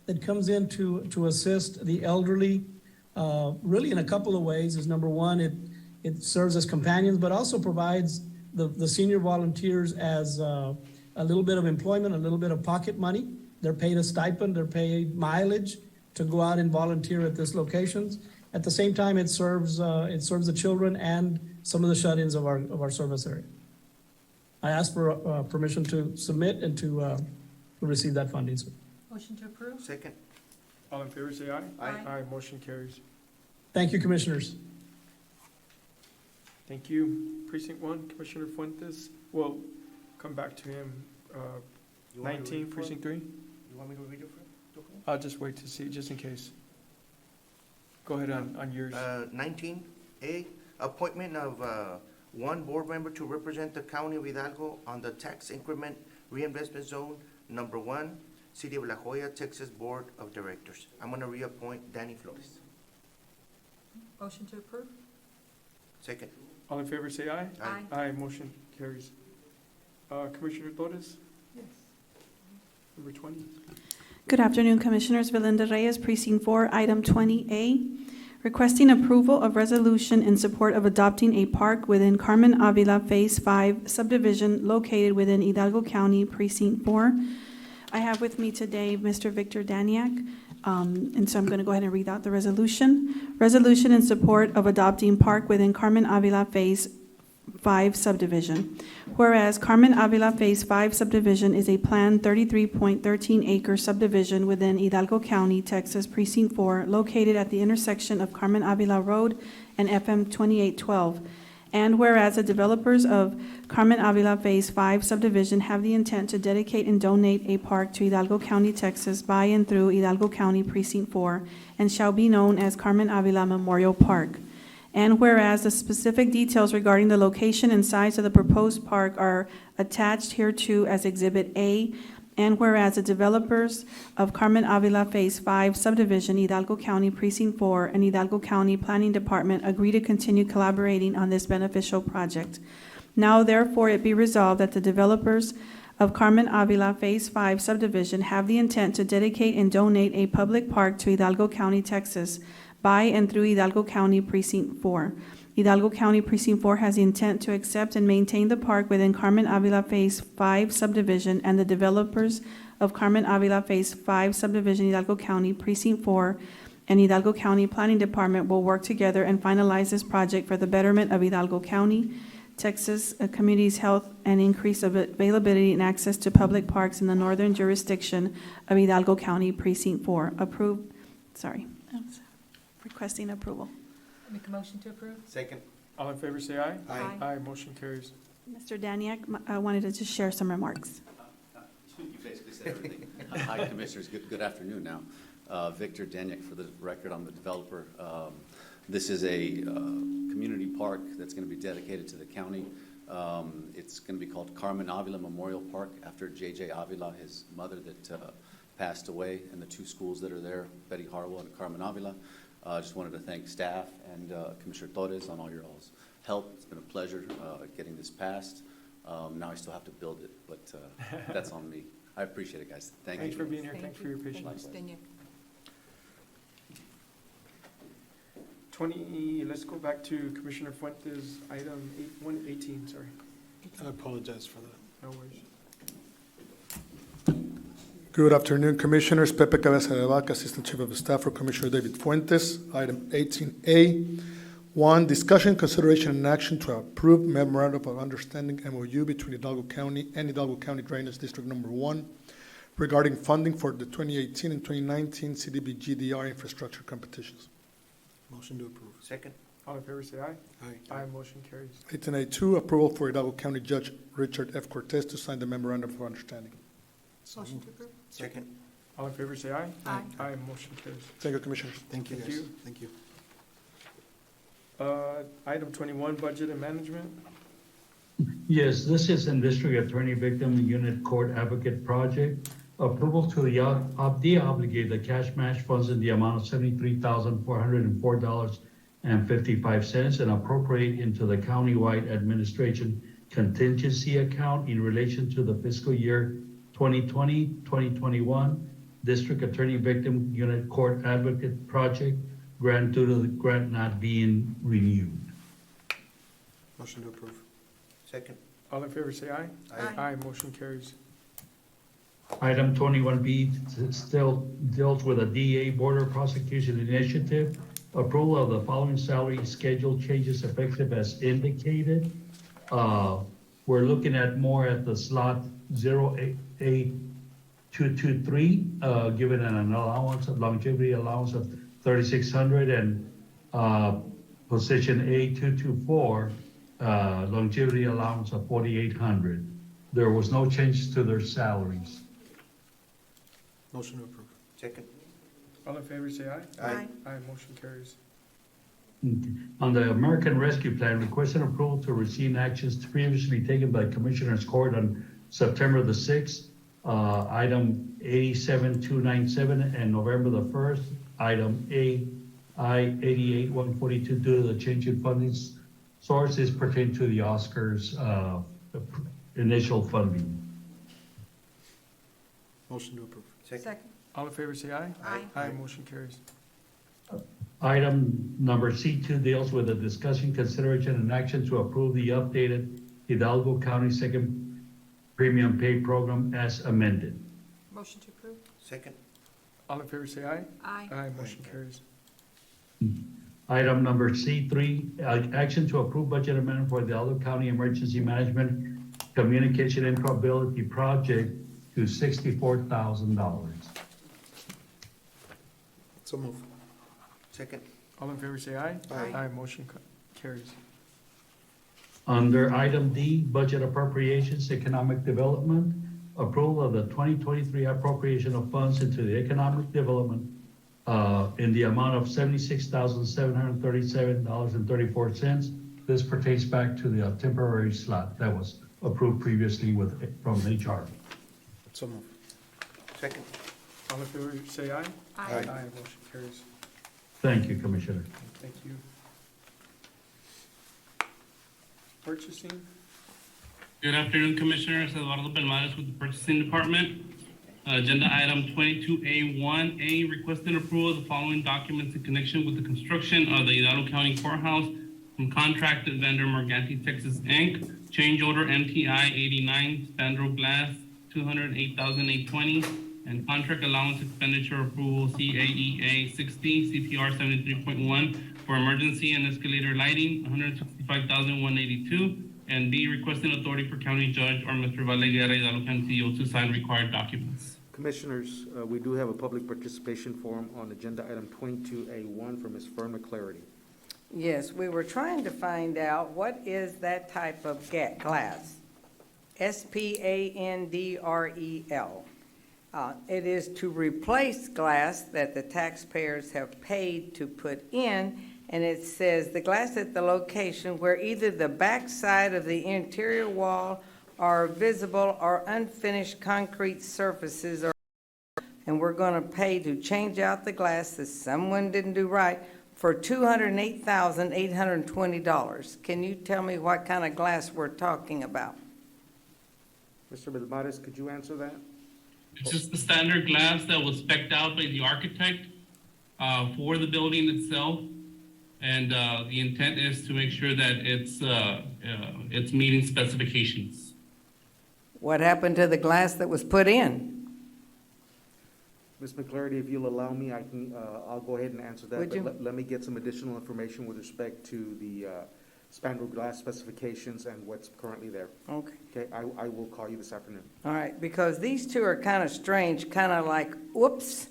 that comes in to assist the elderly, really in a couple of ways. Is number one, it serves as companions, but also provides the senior volunteers as a little bit of employment, a little bit of pocket money. They're paid a stipend, they're paid mileage to go out and volunteer at these locations. At the same time, it serves the children and some of the shut-ins of our service area. I ask for permission to submit and to receive that funding, sir. Motion to approve? Second. All in favor, say aye. Aye. Motion carries. Thank you, Commissioners. Thank you. Precinct 1, Commissioner Fuentes. We'll come back to him. You want me to read 19, it for Precinct 3. You want me to read it for him? I'll just wait to see, just in case. Go ahead on yours. 19A, appointment of one board member to represent the County of Hidalgo on the Tax Increment Reinvestment Zone, number 1, City of La Joya, Texas Board of Directors. I'm going to reappoint Danny Flores. Motion to approve? Second. All in favor, say aye. Aye. Aye, motion carries. Commissioner Torres, Yes. number 20. Good afternoon, Commissioners. Belinda Reyes, Precinct 4, Item 20A, requesting approval of resolution in support of adopting a park within Carmen Avila Phase 5 subdivision located within Hidalgo County Precinct 4. I have with me today Mr. Victor Daniak, and so I'm going to go ahead and read out the resolution. Resolution in support of adopting park within Carmen Avila Phase 5 subdivision. Whereas Carmen Avila Phase 5 subdivision is a planned 33.13 acre subdivision within Hidalgo County, Texas, Precinct 4, located at the intersection of Carmen Avila Road and FM 2812. And whereas the developers of Carmen Avila Phase 5 subdivision have the intent to dedicate and donate a park to Hidalgo County, Texas, by and through Hidalgo County Precinct 4, and shall be known as Carmen Avila Memorial Park. And whereas the specific details regarding the location and size of the proposed park are attached hereto as Exhibit A, and whereas the developers of Carmen Avila Phase 5 subdivision, Hidalgo County Precinct 4, and Hidalgo County Planning Department agree to continue collaborating on this beneficial project. Now therefore it be resolved that the developers of Carmen Avila Phase 5 subdivision have the intent to dedicate and donate a public park to Hidalgo County, Texas, by and through Hidalgo County Precinct 4. Hidalgo County Precinct 4 has the intent to accept and maintain the park within Carmen Avila Phase 5 subdivision, and the developers of Carmen Avila Phase 5 subdivision, Hidalgo County Precinct 4, and Hidalgo County Planning Department will work together and finalize this project for the betterment of Hidalgo County, Texas communities' health, and increase of availability and access to public parks in the northern jurisdiction of Hidalgo County Precinct 4. Requesting approval. Make a motion to approve? Second. All in favor, say aye. Aye. Aye, motion carries. Mr. Daniak, I wanted to just share some remarks. You basically said everything. Hi, Commissioners. Good afternoon now. Victor Daniak for the record. I'm the developer. This is a community park that's going to be dedicated to the county. It's going to be called Carmen Avila Memorial Park after J.J. Avila, his mother that passed away, and the two schools that are there, Betty Harwell and Carmen Avila. I just wanted to thank staff and Commissioner Torres on all your all's help. It's been a pleasure getting this passed. Now I still have to build it, but that's on me. I appreciate it, guys. Thank you. Thanks for being here. Thanks for your patience. Thank you. 20, let's go back to Commissioner Fuentes, item 118, sorry. I apologize for that. No worries. Good afternoon, Commissioners. Pepe Cabeza de Vaca, Assistant Chief of Staff for Commissioner David Fuentes. Item 18A, 1, discussion, consideration, and action to approve memorandum of understanding MOU between Hidalgo County and Hidalgo County Drainage District Number 1 regarding funding for the 2018 and 2019 CDBG-DR infrastructure competitions. Motion to approve. Second. All in favor, say aye. Aye. Aye, motion carries. 18A2, approval for Hidalgo County Judge Richard F. Cortez to sign the memorandum of understanding. Motion to approve? Second. All in favor, say aye. Aye. Aye, motion carries. Thank you, Commissioners. Thank you, Thank guys. you. Thank you. Item 21, budget and management. Yes, this is in District Attorney Victim Unit Court Advocate Project. Approval to de-obligate the cash match funds in the amount of $73,404.55 and appropriate into the countywide administration contingency account in relation to the fiscal year 2020, 2021 District Attorney Victim Unit Court Advocate Project grant due to the grant not being renewed. Motion to approve. Second. All in favor, say aye. Aye. Aye, motion carries. Item 21B still deals with a DA Border Prosecution Initiative. Approval of the following salary schedule changes effective as indicated. We're looking at more at the slot 08223, given an allowance of longevity allowance of 3,600, and position A224, longevity allowance of 4,800. There was no change to their salaries. Motion to approve. Second. All in favor, say aye. Aye. Aye, motion carries. On the American Rescue Plan, requesting approval to rescind actions previously taken by Commissioners Court on September the 6th, item 87297, and November the 1st, item I-88-142, due to the change in funding sources pertaining to the Oscars initial funding. Motion to approve. Second. All in favor, say aye. Aye. Aye, motion carries. Item number C2 deals with a discussion, consideration, and action to approve the updated Hidalgo County Second Premium Pay Program as amended. Motion to approve? Second. All in favor, say aye. Aye. Aye, motion carries. Item number C3, action to approve budget amendment for the Hidalgo County Emergency Management Communication Interoperability Project to $64,000. So move. Second. All in favor, say aye. Aye. Aye, motion carries. Under item D, budget appropriations, economic development, approval of the 2023 appropriation of funds into the economic development in the amount of $76,737.34. This pertains back to the temporary slot that was approved previously from HR. So move. Second. All in favor, say aye. Aye. Aye, motion carries. Thank you, Commissioner. Thank you. Purchasing, Good afternoon, Commissioners. Eduardo Belmares with the Purchasing Department. Agenda item 22A1A, requesting approval of the following documents in connection with the construction of the Hidalgo County Courthouse from contracted vendor Morganti Texas Inc. Change order MTI 89, spandrel glass 208,820, and contract allowance expenditure approval CAEA 60, CPR 73.1 for emergency and escalator lighting 165,182. And B, requesting authority for county judge or Mr. Valle Guerra, Hidalgo County CEO, to sign required documents. Commissioners, we do have a public participation forum on agenda item 22A1 from Ms. Fern McClarity. Yes, we were trying to find out what is that type of glass? SPANDREL. It is to replace glass that the taxpayers have paid to put in, and it says the glass at the location where either the back side of the interior wall or visible or unfinished concrete surfaces are, and we're going to pay to change out the glass that someone didn't do right for $208,820. Can you tell me what kind of glass we're talking about? Mr. Belmares, could you answer that? It's just the standard glass that was spec'd out by the architect for the building itself. And the intent is to make sure that it's meeting specifications. What happened to the glass that was put in? Ms. McClarity, if you'll allow me, I'll go ahead and answer that. Would But you? let me get some additional information with respect to the spandrel glass specifications and what's currently there. Okay. Okay, I will call you this afternoon. All right, because these two are kind of strange, kind of like, whoops,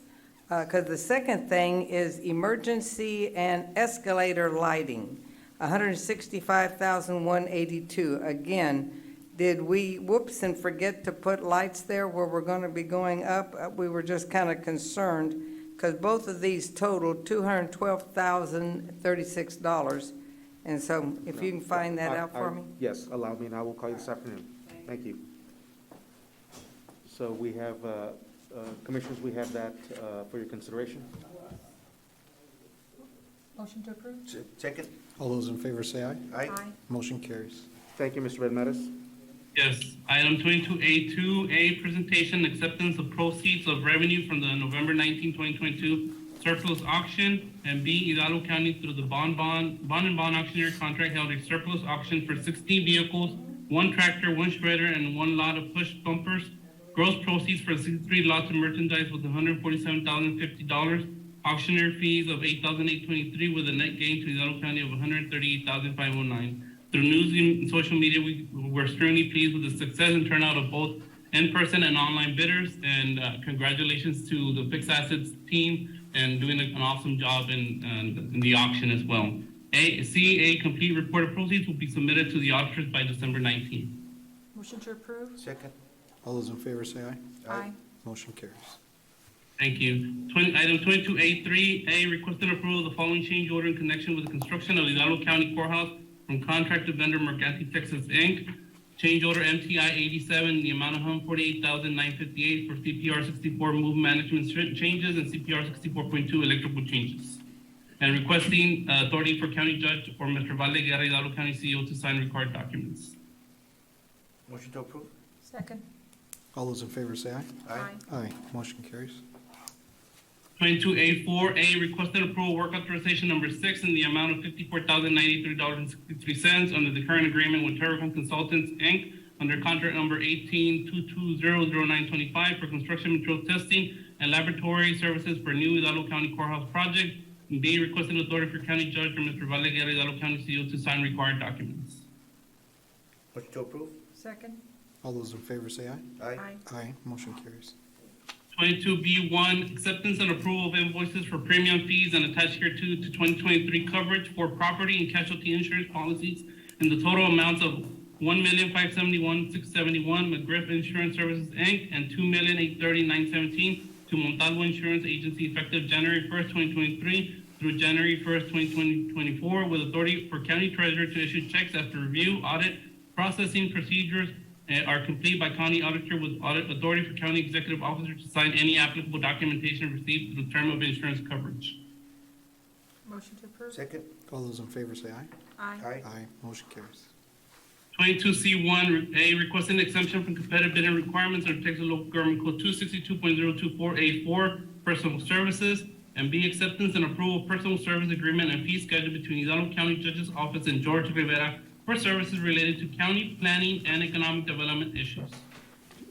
because the second thing is emergency and escalator lighting, $165,182. Again, did we whoops and forget to put lights there where we're going to be going up? We were just kind of concerned, because both of these total $212,036. And so if you can find that out for me? Yes, allow me, and I will call you this afternoon. Thank you. So we have, Commissioners, we have that for your consideration. Motion to approve? Second. All those in favor say aye. Aye. Motion carries. Thank you, Mr. Belmares. Yes, item 22A2A, presentation acceptance of proceeds of revenue from the November 19, 2022 surplus auction, and B, Hidalgo County through the bond auctioneer contract held a surplus auction for 16 vehicles, 1 tractor, 1 shredder, and 1 lot of push bumpers. Gross proceeds for 63 lots of merchandise was $147,050. Auctioneer fees of $8,823 with a net gain to Hidalgo County of $138,509. Through news and social media, we're extremely pleased with the success and turnout of both in-person and online bidders, and congratulations to the fixed assets team and doing an awesome job in the auction as well. A complete report of proceeds will be submitted to the auditors by December 19th. Motion to approve? Second. All those in favor say aye. Aye. Motion carries. Thank you. Item 22A3A, requesting approval of the following change order in connection with the construction of the Hidalgo County Courthouse from contracted vendor Morganti Texas Inc. Change order MTI 87, the amount of $148,958 for CPR 64 move management changes and CPR 64.2 electrical changes. And requesting authority for county judge or Mr. Valle Guerra, Hidalgo County CEO, to sign required documents. Motion to approve. Second. All those in favor say aye. Aye. Aye. Motion carries. 22A4A, requested approval work authorization number 6 in the amount of $54,093.63 under the current agreement with Terracom Consultants, Inc., under contract number 18-2200925 for construction material testing and laboratory services for new Hidalgo County Courthouse project. And B, requested authority for County Judge or Mr. Valeguera, Hidalgo County CEO, to sign required documents. Motion to approve? Second. All those in favor say aye. Aye. Aye, motion carries. 22B1, acceptance and approval of invoices for premium fees and attached here to 2023 coverage for property and casualty insurance policies in the total amounts of $1,571,671 McGriff Insurance Services, Inc., and $2,830,917 to Montalvo Insurance Agency effective January 1st, 2023 through January 1st, 2024, with authority for county treasurer to issue checks after review, audit, processing procedures are complete by county auditor, with audit authority for county executive officer to sign any applicable documentation received through term of insurance coverage. Motion to approve. Second? All those in favor say aye. Aye. Aye, motion carries. 22C1A, requesting exemption from competitive bidding requirements under Texas Local Government Code 262.024A4, personal services, and B, acceptance and approval of personal service agreement and fee schedule between Hidalgo County Judge's Office and George Rivera for services related to county planning and economic development issues.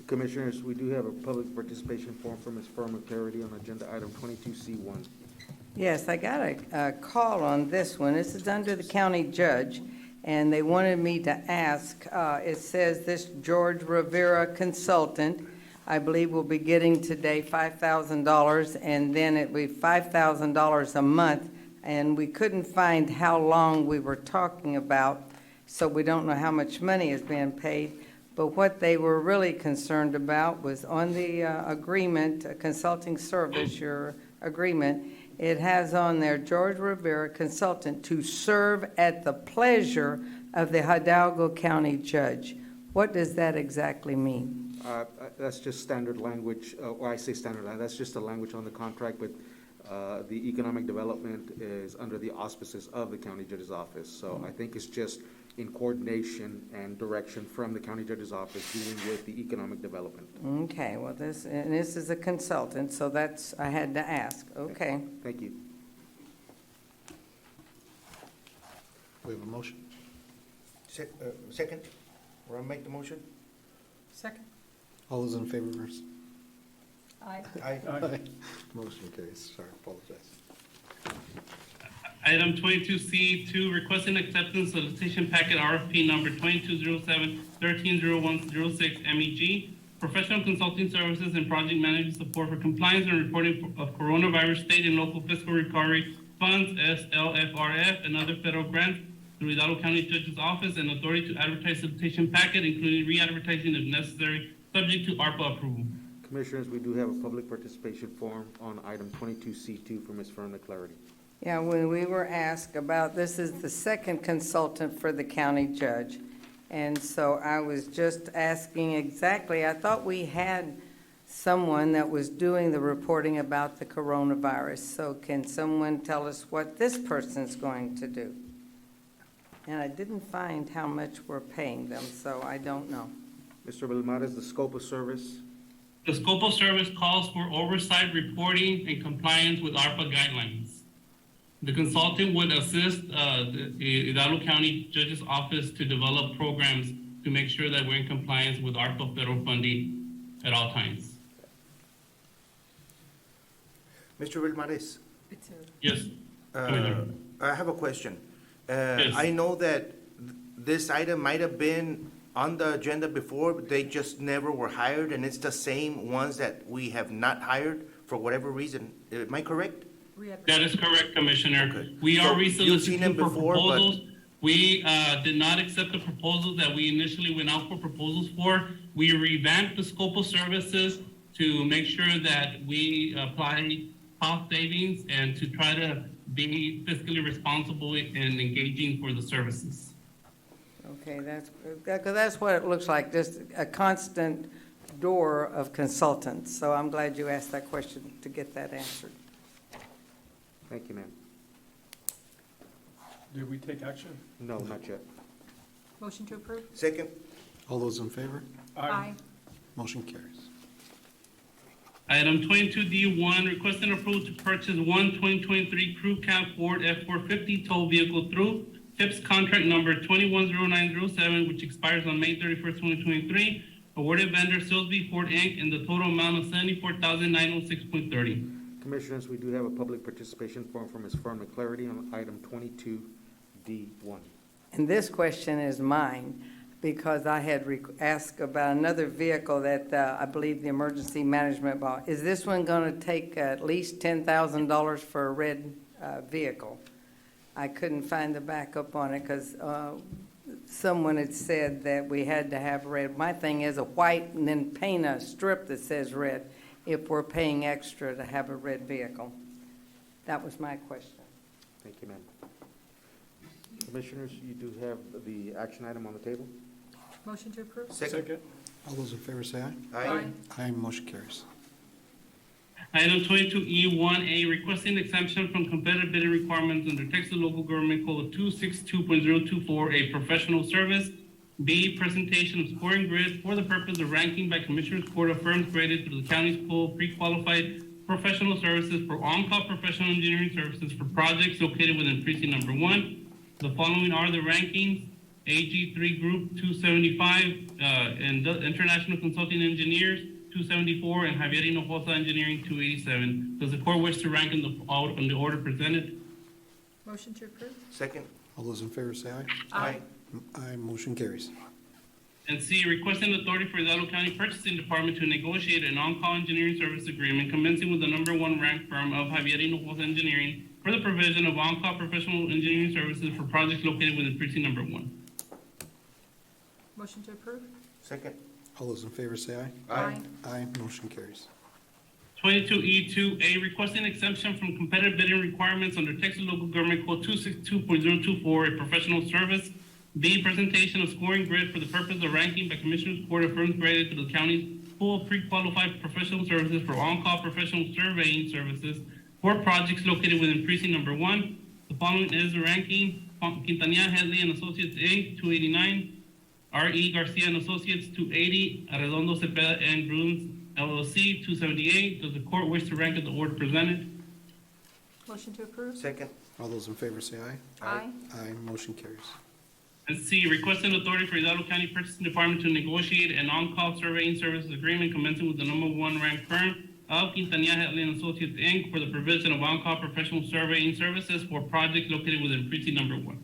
Commissioners, we do have a public participation form from Ms. Firma Clarity on agenda item 22C1. Yes, I got a call on this one. This is under the county judge, and they wanted me to ask, it says this George Rivera consultant, I believe will be getting today $5,000, and then it'll be $5,000 a month, and we couldn't find how long we were talking about, so we don't know how much money is being paid. But what they were really concerned about was on the agreement, consulting service, your agreement, it has on there, George Rivera consultant to serve at the pleasure of the Hidalgo County judge. What does that exactly mean? That's just standard language, or I say standard, that's just the language on the contract, but the economic development is under the auspices of the county judge's office. So I think it's just in coordination and direction from the county judge's office dealing with the economic development. Okay, well, this is a consultant, so that's, I had to ask. Okay. Thank you. We have a motion. Second? Or I'll make the motion? Second. All those in favor, verse? Aye. Aye. Motion carries. Sorry, apologize. Item 22C2, requesting acceptance solicitation packet RFP number 2207-130106 MEG, professional consulting services and project management support for compliance and reporting of coronavirus state and local fiscal recovery funds, SLFRF, and other federal grants through Hidalgo County Judge's Office, and authority to advertise solicitation packet, including re-advertising if necessary, subject to ARPA approval. Commissioners, we do have a public participation form on item 22C2 from Ms. Firma Clarity. Yeah, when we were asked about, this is the second consultant for the county judge. And so I was just asking exactly, I thought we had someone that was doing the reporting about the coronavirus. So can someone tell us what this person's going to do? And I didn't find how much we're paying them, so I don't know. Mr. Belmontes, the scope of service? The scope of service calls for oversight, reporting, and compliance with ARPA guidelines. The consultant would assist the Hidalgo County Judge's Office to develop programs to make sure that we're in compliance with ARPA federal funding at all times. Mr. Vilmares? Yes. I have a question. Yes. I know that this item might have been on the agenda before, but they just never were hired, and it's the same ones that we have not hired for whatever reason. Am I correct? That is correct, Commissioner. Okay. We So are you've seen them resoliciting for before, but- proposals. We did not accept the proposals that we initially went out for proposals for. We revamped the scope of services to make sure that we apply cost savings and to try to be fiscally responsible in engaging for the services. Okay, because that's what it looks like, just a constant door of consultants. So I'm glad you asked that question to get that answered. Thank you, ma'am. Did we take action? No, not yet. Motion to approve? Second? All those in favor? Aye. Motion carries. Item 22D1, requesting approval to purchase one 2023 Crew Cab Ford F-450 tow vehicle through TIPS contract number 210907, which expires on May 31st, 2023. Awarded vendor Silsby Ford Inc. in the total amount of $74,906.30. Commissioners, we do have a public participation form from Ms. Fern McClarity on item 22D1. And this question is mine, because I had asked about another vehicle that I believe the emergency management bought. Is this one going to take at least $10,000 for a red vehicle? I couldn't find the backup on it because someone had said that we had to have red. My thing is a white and then paint a strip that says red if we're paying extra to have a red vehicle. That was my question. Thank you, ma'am. Commissioners, you do have the action item on the table. Motion to approve? Second. All those in favor say aye. Aye. Aye, motion carries. Item 22E1A, requesting exemption from competitive bidding requirements under Texas Local Government Code 262.024, a professional service. B, presentation of scoring grid for the purpose of ranking by Commissioners Court of firms graded through the county's pool of pre-qualified professional services for on-call professional engineering services for projects located within precinct number 1. The following are the rankings. AG3 Group 275, and International Consulting Engineers 274, and Javier Hinojosa Engineering 287. Does the court wish to rank in the order presented? Motion to approve? Second. All those in favor say aye. Aye. Aye, motion carries. And C, requesting authority for Hidalgo County Purchasing Department to negotiate an on-call engineering service agreement commencing with the number 1 ranked firm of Javier Hinojosa Engineering for the provision of on-call professional engineering services for projects located within precinct number 1. Motion to approve? Second. All those in favor say aye. Aye. Aye, motion carries. 22E2A, requesting exemption from competitive bidding requirements under Texas Local Government Code 262.024, a professional service. B, presentation of scoring grid for the purpose of ranking by Commissioners Court of firms graded to the county's pool of pre-qualified professional services for on-call professional surveying services for projects located within precinct number 1. The following is the ranking: Quintanilla, Headley and Associates Inc. 289, R.E. Garcia and Associates 280, Arredondo Cepeda and Bruins LLC 278. Does the court wish to rank in the order presented? Motion to approve? Second. All those in favor say aye. Aye. Aye, motion carries. And C, requesting authority for Hidalgo County Purchasing Department to negotiate an on-call surveying services agreement commencing with the number 1 ranked firm of Quintanilla, Headley and Associates Inc. for the provision of on-call professional surveying services for projects located within precinct number 1.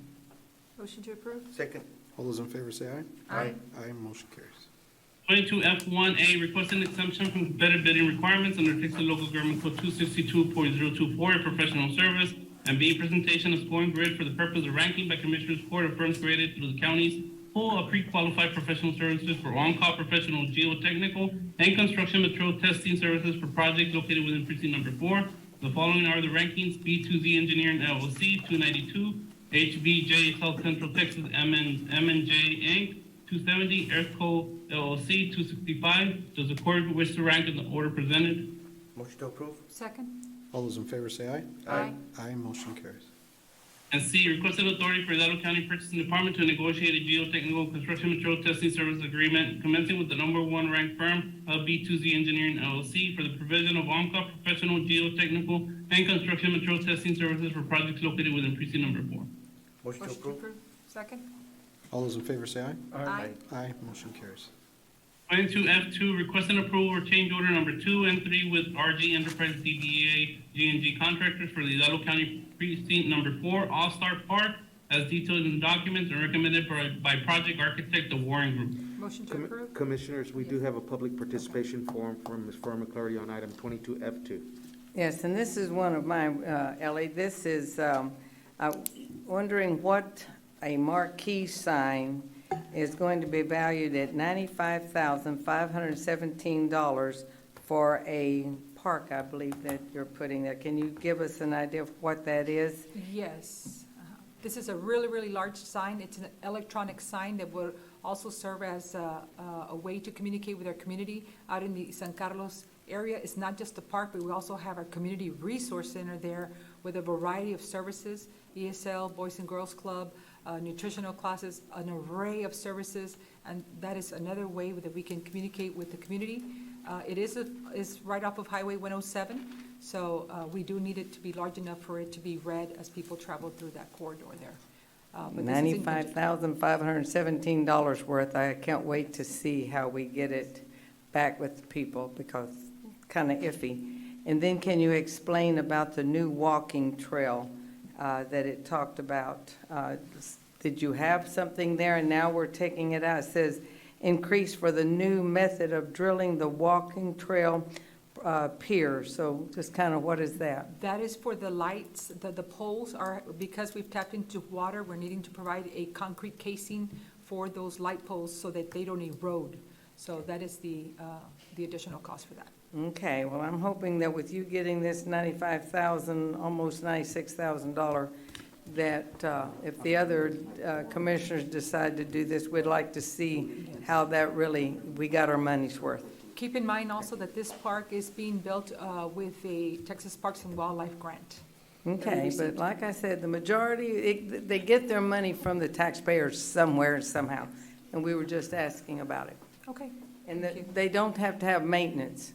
Motion to approve? Second. All those in favor say aye. Aye. Aye, motion carries. 22F1A, requesting exemption from competitive bidding requirements under Texas Local Government Code 262.024, a professional service. And B, presentation of scoring grid for the purpose of ranking by Commissioners Court of firms graded through the county's pool of pre-qualified professional services for on-call professional geotechnical and construction material testing services for projects located within precinct number 4. The following are the rankings: B2Z Engineering LLC 292, HBJ South Central Texas M&J Inc. 270, Earthco LLC 265. Does the court wish to rank in the order presented? Motion to approve. Second? All those in favor say aye. Aye. Aye, motion carries. And C, requested authority for Hidalgo County Purchasing Department to negotiate a geotechnical construction material testing service agreement commencing with the number 1 ranked firm of B2Z Engineering LLC for the provision of on-call professional geotechnical and construction material testing services for projects located within precinct number 4. Motion to approve. Second? All those in favor say aye. Aye. Aye, motion carries. 22F2, requesting approval for change order number 2 and 3 with RG Enterprise DBA G&G Contractors for the Hidalgo County Precinct Number 4 All-Star Park as detailed in the documents and recommended by project architect, the Warren Group. Motion to approve? Commissioners, we do have a public participation form from Ms. Fern McClarity on item 22F2. Yes, and this is one of mine, Ellie. This is, wondering what a marquee sign is going to be valued at $95,517 for a park, I believe that you're putting there. Can you give us an idea of what that is? Yes. This is a really, really large sign. It's an electronic sign that will also serve as a way to communicate with our community out in the San Carlos area. It's not just the park, but we also have our community resource center there with a variety of services, ESL, Boys and Girls Club, nutritional classes, an array of services, and that is another way that we can communicate with the community. It is right off of Highway 107, so we do need it to be large enough for it to be read as people travel through that corridor there. But this is in conjunction- $95,517 worth. I can't wait to see how we get it back with the people because it's kind of iffy. And then can you explain about the new walking trail that it talked about? Did you have something there and now we're taking it out? It says increase for the new method of drilling the walking trail pier. So just kind of what is that? That is for the lights, the poles are, because we've tapped into water, we're needing to provide a concrete casing for those light poles so that they don't erode. So that is the additional cost for that. Okay, well, I'm hoping that with you getting this $95,000, almost $96,000, that if the other commissioners decide to do this, we'd like to see how that really, we got our money's worth. Keep in mind also that this park is being built with a Texas Parks and Wildlife grant. Okay, but like I said, the majority, they get their money from the taxpayers somewhere, somehow, and we were just asking about it. Okay. And that they don't have to have maintenance.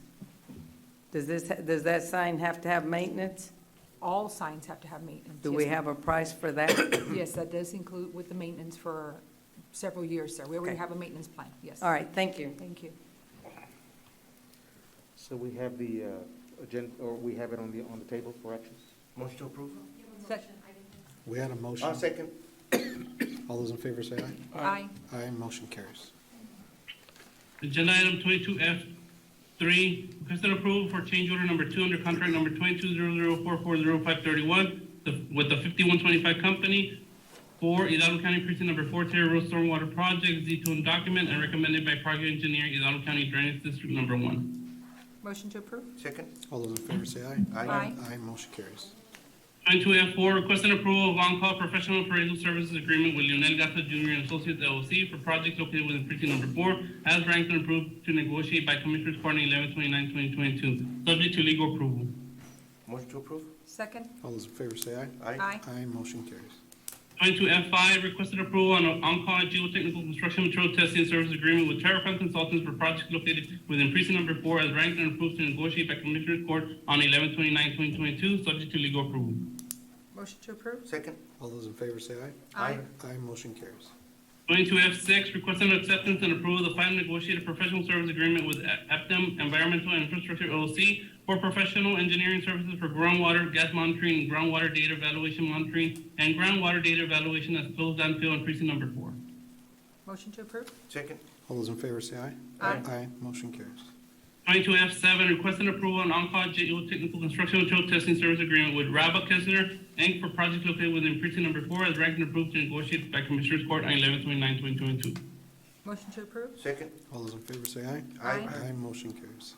Does that sign have to have maintenance? All signs have to have maintenance. Do yes, we ma'am. have a price for that? Yes, that does include with the maintenance for several years, sir. We already Okay. have a maintenance plan, yes. All right, thank you. Thank you. So we have the agenda, or we have it on the table for action? Motion to approve? We had a motion. I'll second. All those in favor say aye. Aye. Aye, motion carries. Agenda item 22F3, requested approval for change order number 2 under contract number 2200440531 with the 5125 company for Hidalgo County Precinct number 4 Terry Road Stormwater Project, Z2 document, and recommended by Project Engineer, Hidalgo County Drainage District number 1. Motion to approve? Second. All those in favor say aye. Aye. Aye, motion carries. 22F4, requesting approval of on-call professional appraisal services agreement with Leonel Gata Jr. and Associates LLC for projects located within precinct number 4, as ranked and approved to negotiate by Commissioners Court on 11/29/2022, subject to legal approval. Motion to approve? Second? All those in favor say aye. Aye. Aye, motion carries. 22F5, requested approval on an on-call geotechnical construction material testing service agreement with Terrafund Consultants for projects located within precinct number 4, as ranked and approved to negotiate by Commissioners Court on 11/29/2022, subject to legal approval. Motion to approve? Second. All those in favor say aye. Aye. Aye, motion carries. 22F6, requesting acceptance and approval of the final negotiated professional service agreement with Aptem Environmental and Infrastructure LLC for professional engineering services for groundwater gas monitoring, groundwater data evaluation monitoring, and groundwater data evaluation as closed landfill in precinct number 4. Motion to approve? Second. All those in favor say aye. Aye. Aye, motion carries. 22F7, requesting approval on on-call geotechnical construction material testing service agreement with Rabba Kessler, Inc. for projects located within precinct number 4, as ranked and approved to negotiate by Commissioners Court on 11/29/2022. Motion to approve? Second. All those in favor say aye. Aye. Aye, motion carries.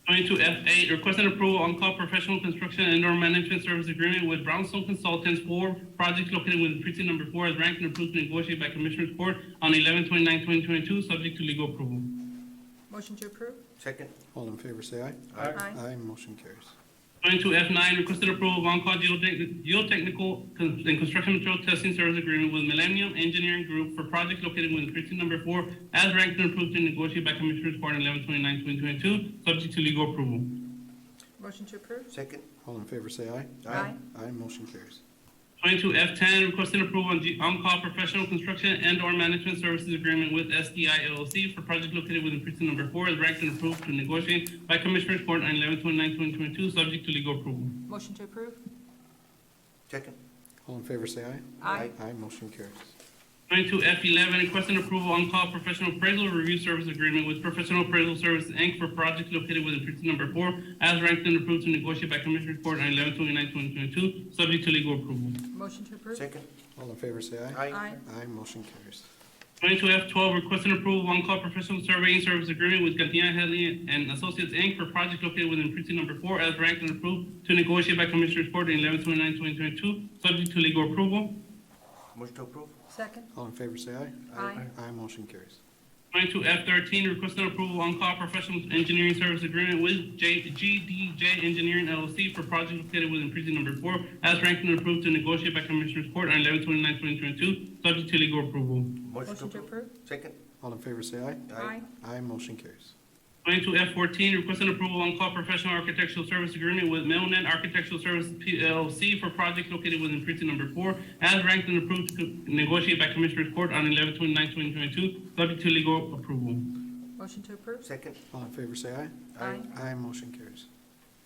22F8, requesting approval on-call professional construction and indoor management service agreement with Brownstone Consultants for projects located within precinct number 4, as ranked and approved to negotiate by Commissioners Court on 11/29/2022, subject to legal approval. Motion to approve? Second. All in favor say aye. Aye. Aye, motion carries. 22F9, requested approval of on-call geotechnical and construction material testing service agreement with Millennium Engineering Group for projects located within precinct number 4, as ranked and approved to negotiate by Commissioners Court on 11/29/2022, subject to legal approval. Motion to approve? Second. All in favor say aye. Aye. Aye, motion carries. 22F10, requesting approval on-call professional construction and/or management services agreement with SDI LLC for project located within precinct number 4, as ranked and approved to negotiate by Commissioners Court on 11/29/2022, subject to legal approval. Motion to approve? Second. All in favor say aye. Aye. Aye, motion carries. 22F11, requesting approval on-call professional appraisal review service agreement with Professional Appraisal Services, Inc. for projects located within precinct number 4, as ranked and approved to negotiate by Commissioners Court on 11/29/2022, subject to legal approval. Motion to approve? Second. All in favor say aye. Aye. Aye, motion carries. 22F12, requesting approval of on-call professional surveying service agreement with Cantina Headley and Associates, Inc. for project located within precinct number 4, as ranked and approved to negotiate by Commissioners Court on 11/29/2022, subject to legal approval. Motion to approve? Second? All in favor say aye. Aye. Aye, motion carries. 22F13, requesting approval on-call professional engineering service agreement with GDJ Engineering LLC for project located within precinct number 4, as ranked and approved to negotiate by Commissioners Court on 11/29/2022, subject to legal approval. Motion to Motion to approve? approve? Second. All in favor say aye. Aye. Aye, motion carries. 22F14, requesting approval on-call professional architectural service agreement with Millnet Architectural Services PLC for projects located within precinct number 4, as ranked and approved to negotiate by Commissioners Court on 11/29/2022, subject to legal approval. Motion to approve? Second. All in favor, say aye. Aye. Aye, motion carries.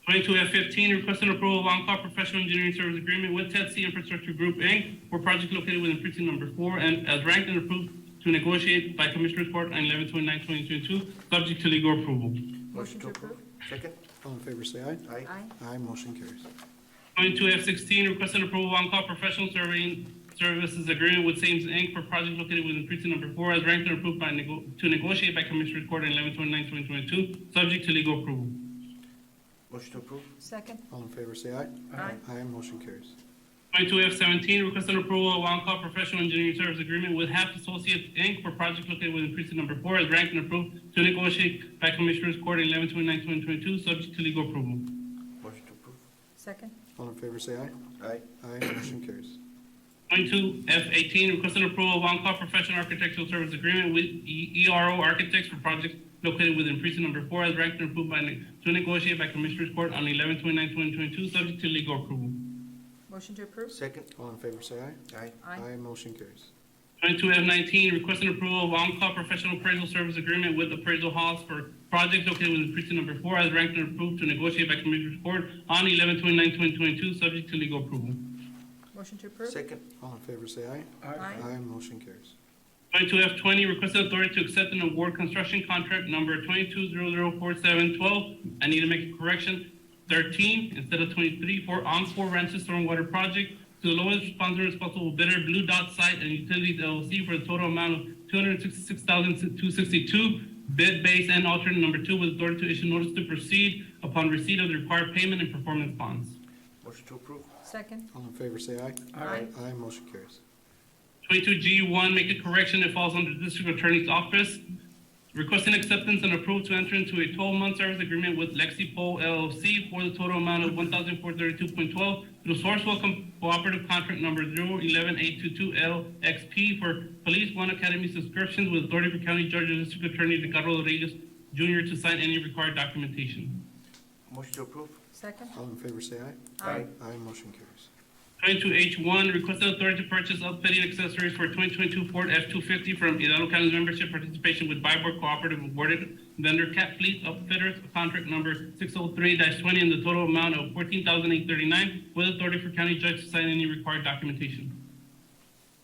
22F15, requesting approval of on-call professional engineering service agreement with TEDC Infrastructure Group, Inc. for project located within precinct number 4, and as ranked and approved to negotiate by Commissioners Court on 11/29/2022, subject to legal approval. Motion to approve? Second. All in favor, say aye. Aye. Aye, motion carries. 22F16, requesting approval of on-call professional surveying services agreement with Sames Inc. for project located within precinct number 4, as ranked and approved by to negotiate by Commissioners Court on 11/29/2022, subject to legal approval. Motion to approve. Second? All in favor, say aye. Aye. Aye, motion carries. 22F17, requesting approval of on-call professional engineering service agreement with HAP Associates, Inc. for project located within precinct number 4, as ranked and approved to negotiate by Commissioners Court on 11/29/2022, subject to legal approval. Motion to approve. Second? All in favor, say aye. Aye. Aye, motion carries. 22F18, requesting approval of on-call professional architectural service agreement with ERO Architects for projects located within precinct number 4, as ranked and approved to negotiate by Commissioners Court on 11/29/2022, subject to legal approval. Motion to approve? Second. All in favor, say aye. Aye. Aye, motion carries. 22F19, requesting approval of on-call professional appraisal service agreement with Appraisal House for projects located within precinct number 4, as ranked and approved to negotiate by Commissioners Court on 11/29/2022, subject to legal approval. Motion to approve? Second. All in favor, say aye. Aye. Aye, motion carries. 22F20, requesting authority to accept and award construction contract number 22004712. I need to make a correction, 13 instead of 23, for Encore Ranches Stormwater Project to the lowest responsible bidder, Blue Dot Site and Utilities LLC, for the total amount of $266,262, bid base and alternate number 2, with authority to issue notice to proceed upon receipt of the required payment and performance bonds. Motion to approve. Second? All in favor, say aye. Aye. Aye, motion carries. 22G1, make a correction, it falls under the District Attorney's Office. Requesting acceptance and approval to enter into a 12-month service agreement with LexiPol LLC for the total amount of $1,432.12 through Sourcewell Cooperative Contract number 011822LXP for Police One Academy subscriptions, with authority for County Judge and District Attorney Ricardo Reyes Jr. to sign any required documentation. Motion to approve. Second? All in favor, say aye. Aye. Aye, motion carries. 22H1, requested authority to purchase upfitting accessories for 2022 Ford F-250 from Hidalgo County's membership participation with Byborg Cooperative awarded vendor Cat Fleet Upfitters, contract number 603-20, in the total amount of $14,839, with authority for county judge to sign any required documentation.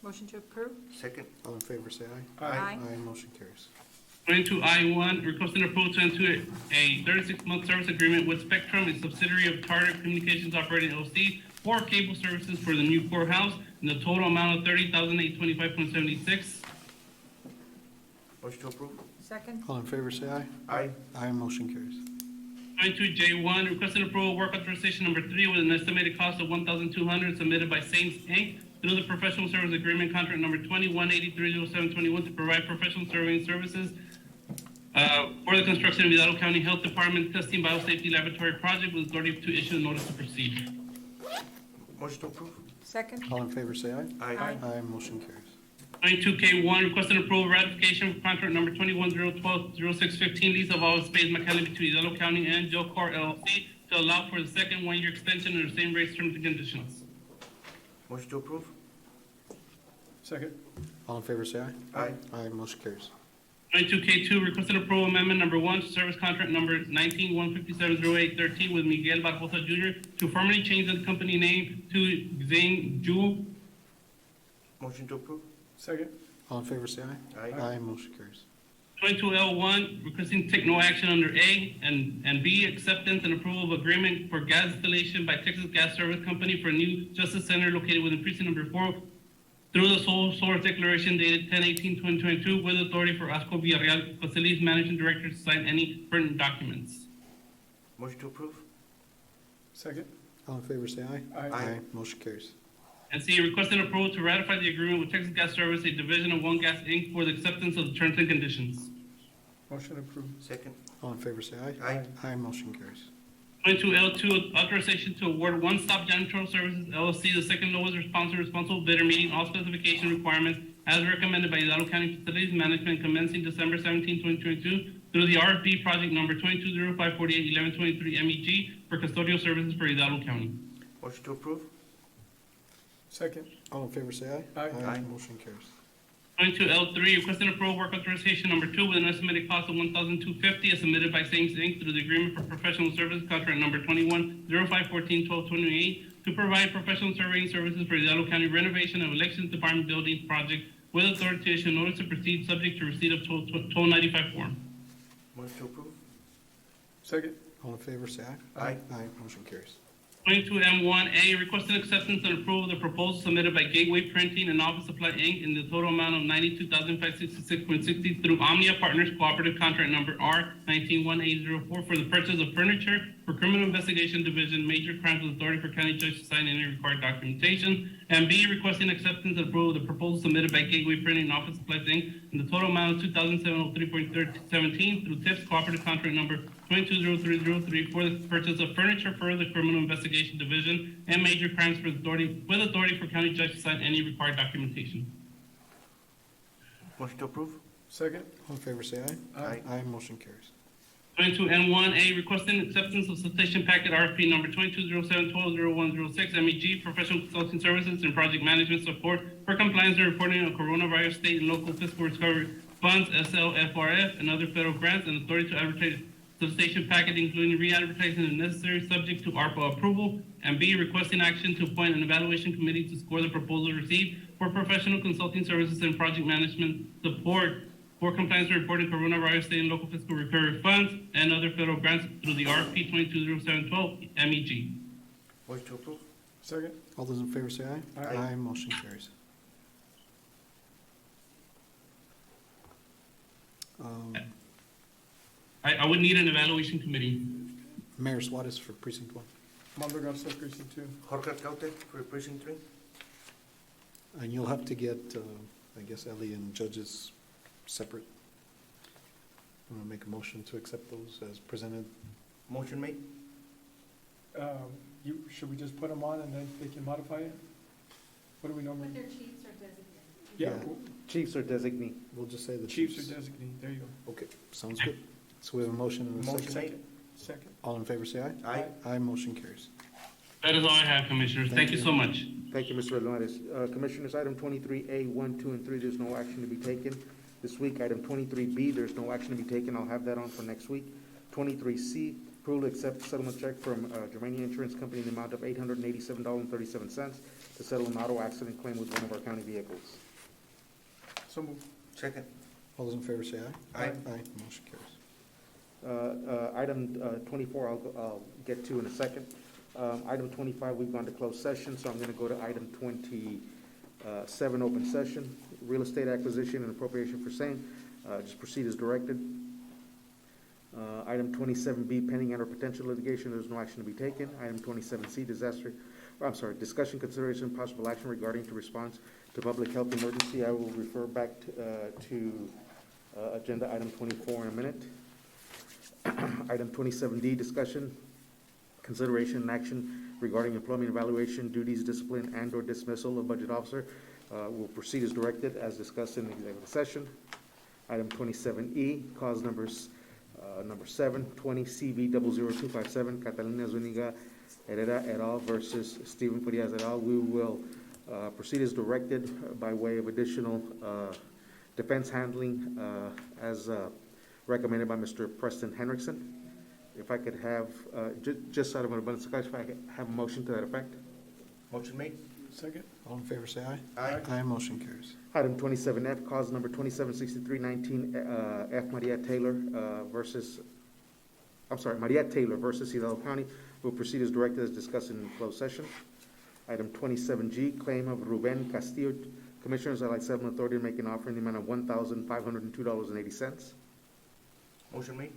Motion to approve? Second. All in favor, say aye. Aye. Aye, motion carries. 22I1, requesting approval to enter a 36-month service agreement with Spectrum, a subsidiary of Charter Communications Operating LLC, for cable services for the new courthouse in the total amount of $30,825.76. Motion to approve. Second? All in favor, say aye. Aye. Aye, motion carries. 22J1, requesting approval of work authorization number 3 with an estimated cost of $1,200 submitted by Sames Inc. through the professional service agreement contract number 21830721 to provide professional surveying services for the construction of Hidalgo County Health Department Testing Biosafety Laboratory Project, with authority to issue a notice to proceed. Motion to approve. Second? All in favor, say aye. Aye. Aye, motion carries. 22K1, requesting approval of ratification for contract number 2101200615, lease of office space McAllen between Hidalgo County and Jocor LLC to allow for the second one-year extension under the same rates, terms, and conditions. Motion to approve. Second. All in favor, say aye. Aye. Aye, motion carries. 22K2, requested approval amendment number 1 to service contract number 19-1570813 with Miguel Barbosa Jr. to formally change the company name to Xing Ju. Motion to approve. Second. All in favor, say aye. Aye. Aye, motion carries. 22L1, requesting take no action under A, and B, acceptance and approval of agreement for gas installation by Texas Gas Service Company for a new Justice Center located within precinct number 4 through the sole source declaration dated 10/18/2022, with authority for Asco Villarreal Facilities Managing Director to sign any pertinent documents. Motion to approve. Second. All in favor, say aye. Aye. Motion carries. And C, requesting approval to ratify the agreement with Texas Gas Service, a division of One Gas Inc. for the acceptance of the terms and conditions. Motion approved. Second. All in favor, say aye. Aye. Aye, motion carries. 22L2, authorization to award One Stop Janitorial Services LLC, the second lowest responsible bidder, meeting all specification requirements as recommended by Hidalgo County Facilities Management, commencing December 17, 2022 through the RFP project number 220548-1123 MEG for custodial services for Hidalgo County. Motion to approve? Second. All in favor, say aye. Aye. Aye. Motion carries. 22L3, requesting approval work authorization number 2 with an estimated cost of $1,250 as submitted by Sames Inc. through the agreement for professional service contract number 210514-1228 to provide professional surveying services for Hidalgo County renovation of elections department building project with authority to issue notice to proceed subject to receipt of toll 95 form. Motion to approve? Second. All in favor, say aye. Aye. Aye, motion carries. 22M1A, requesting acceptance and approval of the proposal submitted by Gateway Printing and Office Supply Inc. in the total amount of $92,566.60 through Omnia Partners Cooperative Contract Number R191804 for the purchase of furniture for Criminal Investigation Division, Major Crimes Authority for County Judge to sign any required documentation. And B, requesting acceptance and approval of the proposal submitted by Gateway Printing and Office Supplies Inc. in the total amount of $2,703.17 through TIPS Cooperative Contract Number 220303 for the purchase of furniture for the Criminal Investigation Division and Major Crimes for authority, with authority for County Judge to sign any required documentation. Motion to approve? Second. All in favor, say aye. Aye. Aye, motion carries. 22N1A, requesting acceptance of citation packet RFP number 2207-120106 MEG Professional Consulting Services and Project Management Support for compliance and reporting of coronavirus state and local fiscal recovery funds, SLFRF, and other federal grants, and authority to advertise solicitation packet, including re-advertising if necessary, subject to ARPA approval. And B, requesting action to appoint an evaluation committee to score the proposal received for professional consulting services and project management support for compliance and reporting coronavirus state and local fiscal recovery funds and other federal grants through the RFP 220712 MEG. Motion to approve? Second. All those in favor, say aye. Aye. Aye, motion carries. I would need an evaluation committee. Mayor Suarez for precinct 1. Mando Garza, precinct 2. Jorge Alcaute for precinct 3? And you'll have to get, I guess, Ellie and judges separate. Want to make a motion to accept those as presented? Motion made? Should we just put them on and then they can modify it? What do we normally? their chiefs are designated. Yeah, Yeah. Chiefs or designee. We'll just say the chiefs chiefs. are designated. There you go. Okay, sounds good. So we have a motion and a Motion second. made? Second. All in favor, say aye. Aye. Aye, motion carries. That is all I have, Commissioners. Thank you so much. Thank you, Mr. Hernandez. Commissioners, item 23A, 1, 2, and 3, there's no action to be taken this week. Item 23B, there's no action to be taken. I'll have that on for next week. 23C, approval to accept settlement check from Germania Insurance Company in the amount of $887.37 to settle an auto accident claim with one of our county vehicles. So moved. Second? All those in favor, say aye. Aye. Aye, motion carries. Item 24, I'll get to in a second. Item 25, we've gone to closed session, so I'm going to go to item 27, open session. Real estate acquisition and appropriation for same. Just proceed as directed. Item 27B, pending and or potential litigation, there's no action to be taken. Item 27C, discussion, consideration, possible action regarding to response to public health emergency. I will refer back to agenda item 24 in a minute. Item 27D, discussion, consideration, and action regarding employment evaluation, duties, discipline, and or dismissal of budget officer. Will proceed as directed as discussed in the executive session. Item 27E, cause numbers number 7, 20 CV 00257, Catalina Zuniga Herrera et al. Versus Stephen Farias et al. We will proceed as directed by way of additional defense handling as recommended by Mr. Preston Henriksen. If I could have, just out of an abundance of caution, if I could have a motion to that effect. Motion made? Second. All in favor, say aye. Aye. Aye, motion carries. Item 27F, cause number 276319, F. Maria Taylor Maria Taylor versus Hidalgo County. Will proceed as directed as discussed in closed session. Item 27G, claim of Ruben Castillo. Commissioners, Allied Settlement Authority to make an offer in the amount of $1,502.80. Motion made?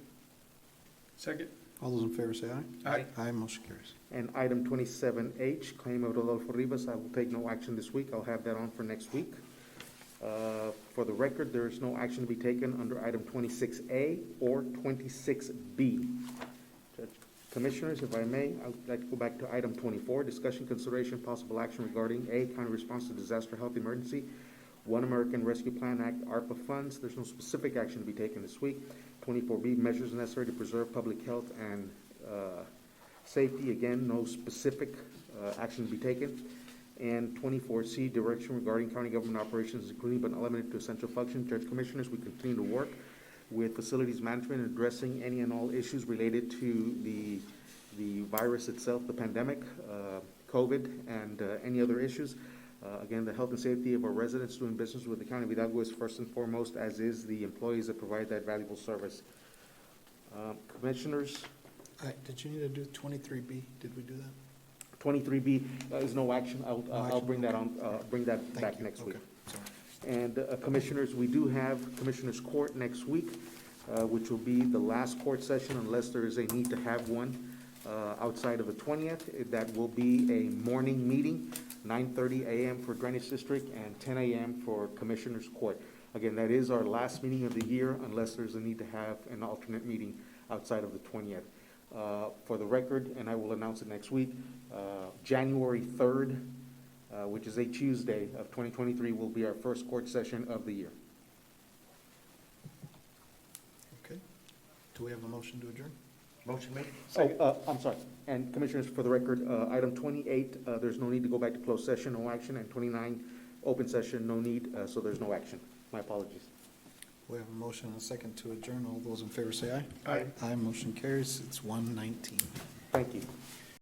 Second. All those in favor, say aye. Aye. Aye, motion carries. And item 27H, claim of Rodolfo Rivas. I will take no action this week. I'll have that on for next week. For the record, there is no action to be taken under item 26A or 26B. Commissioners, if I may, I would like to go back to item 24, discussion, consideration, possible action regarding A, county response to disaster health emergency, One American Rescue Plan Act, ARPA funds. There's no specific action to be taken this week. 24B, measures necessary to preserve public health and safety. Again, no specific action to be taken. And 24C, direction regarding county government operations, including but not limited to essential functions. Judge Commissioners, we continue to work with facilities management, addressing any and all issues related to the virus itself, the pandemic, COVID, and any other issues. Again, the health and safety of our residents doing business with the County of Hidalgo is first and foremost, as is the employees that provide that valuable service. Commissioners, Did you need to do 23B? Did we do that? 23B is no action. I'll action, bring that okay. on, bring that Thank back you. next week. Okay, sorry. And Commissioners, we do have Commissioners Court next week, which will be the last court session unless there is a need to have one outside of the 20th. That will be a morning meeting, 9:30 a.m. for Drainage District and 10 a.m. for Commissioners Court. Again, that is our last meeting of the year unless there's a need to have an alternate meeting outside of the 20th. For the record, and I will announce it next week, January 3rd, which is a Tuesday of 2023, will be our first court session of the year. Okay. Do we have a motion to adjourn? Motion made? I'm sorry. And Commissioners, for the record, item 28, there's no need to go back to closed session, no action, and 29, open session, no need, so there's no action. My apologies. We have a motion and a second to adjourn. All those in favor say aye. Aye. Aye, motion carries. It's 1:19. Thank you.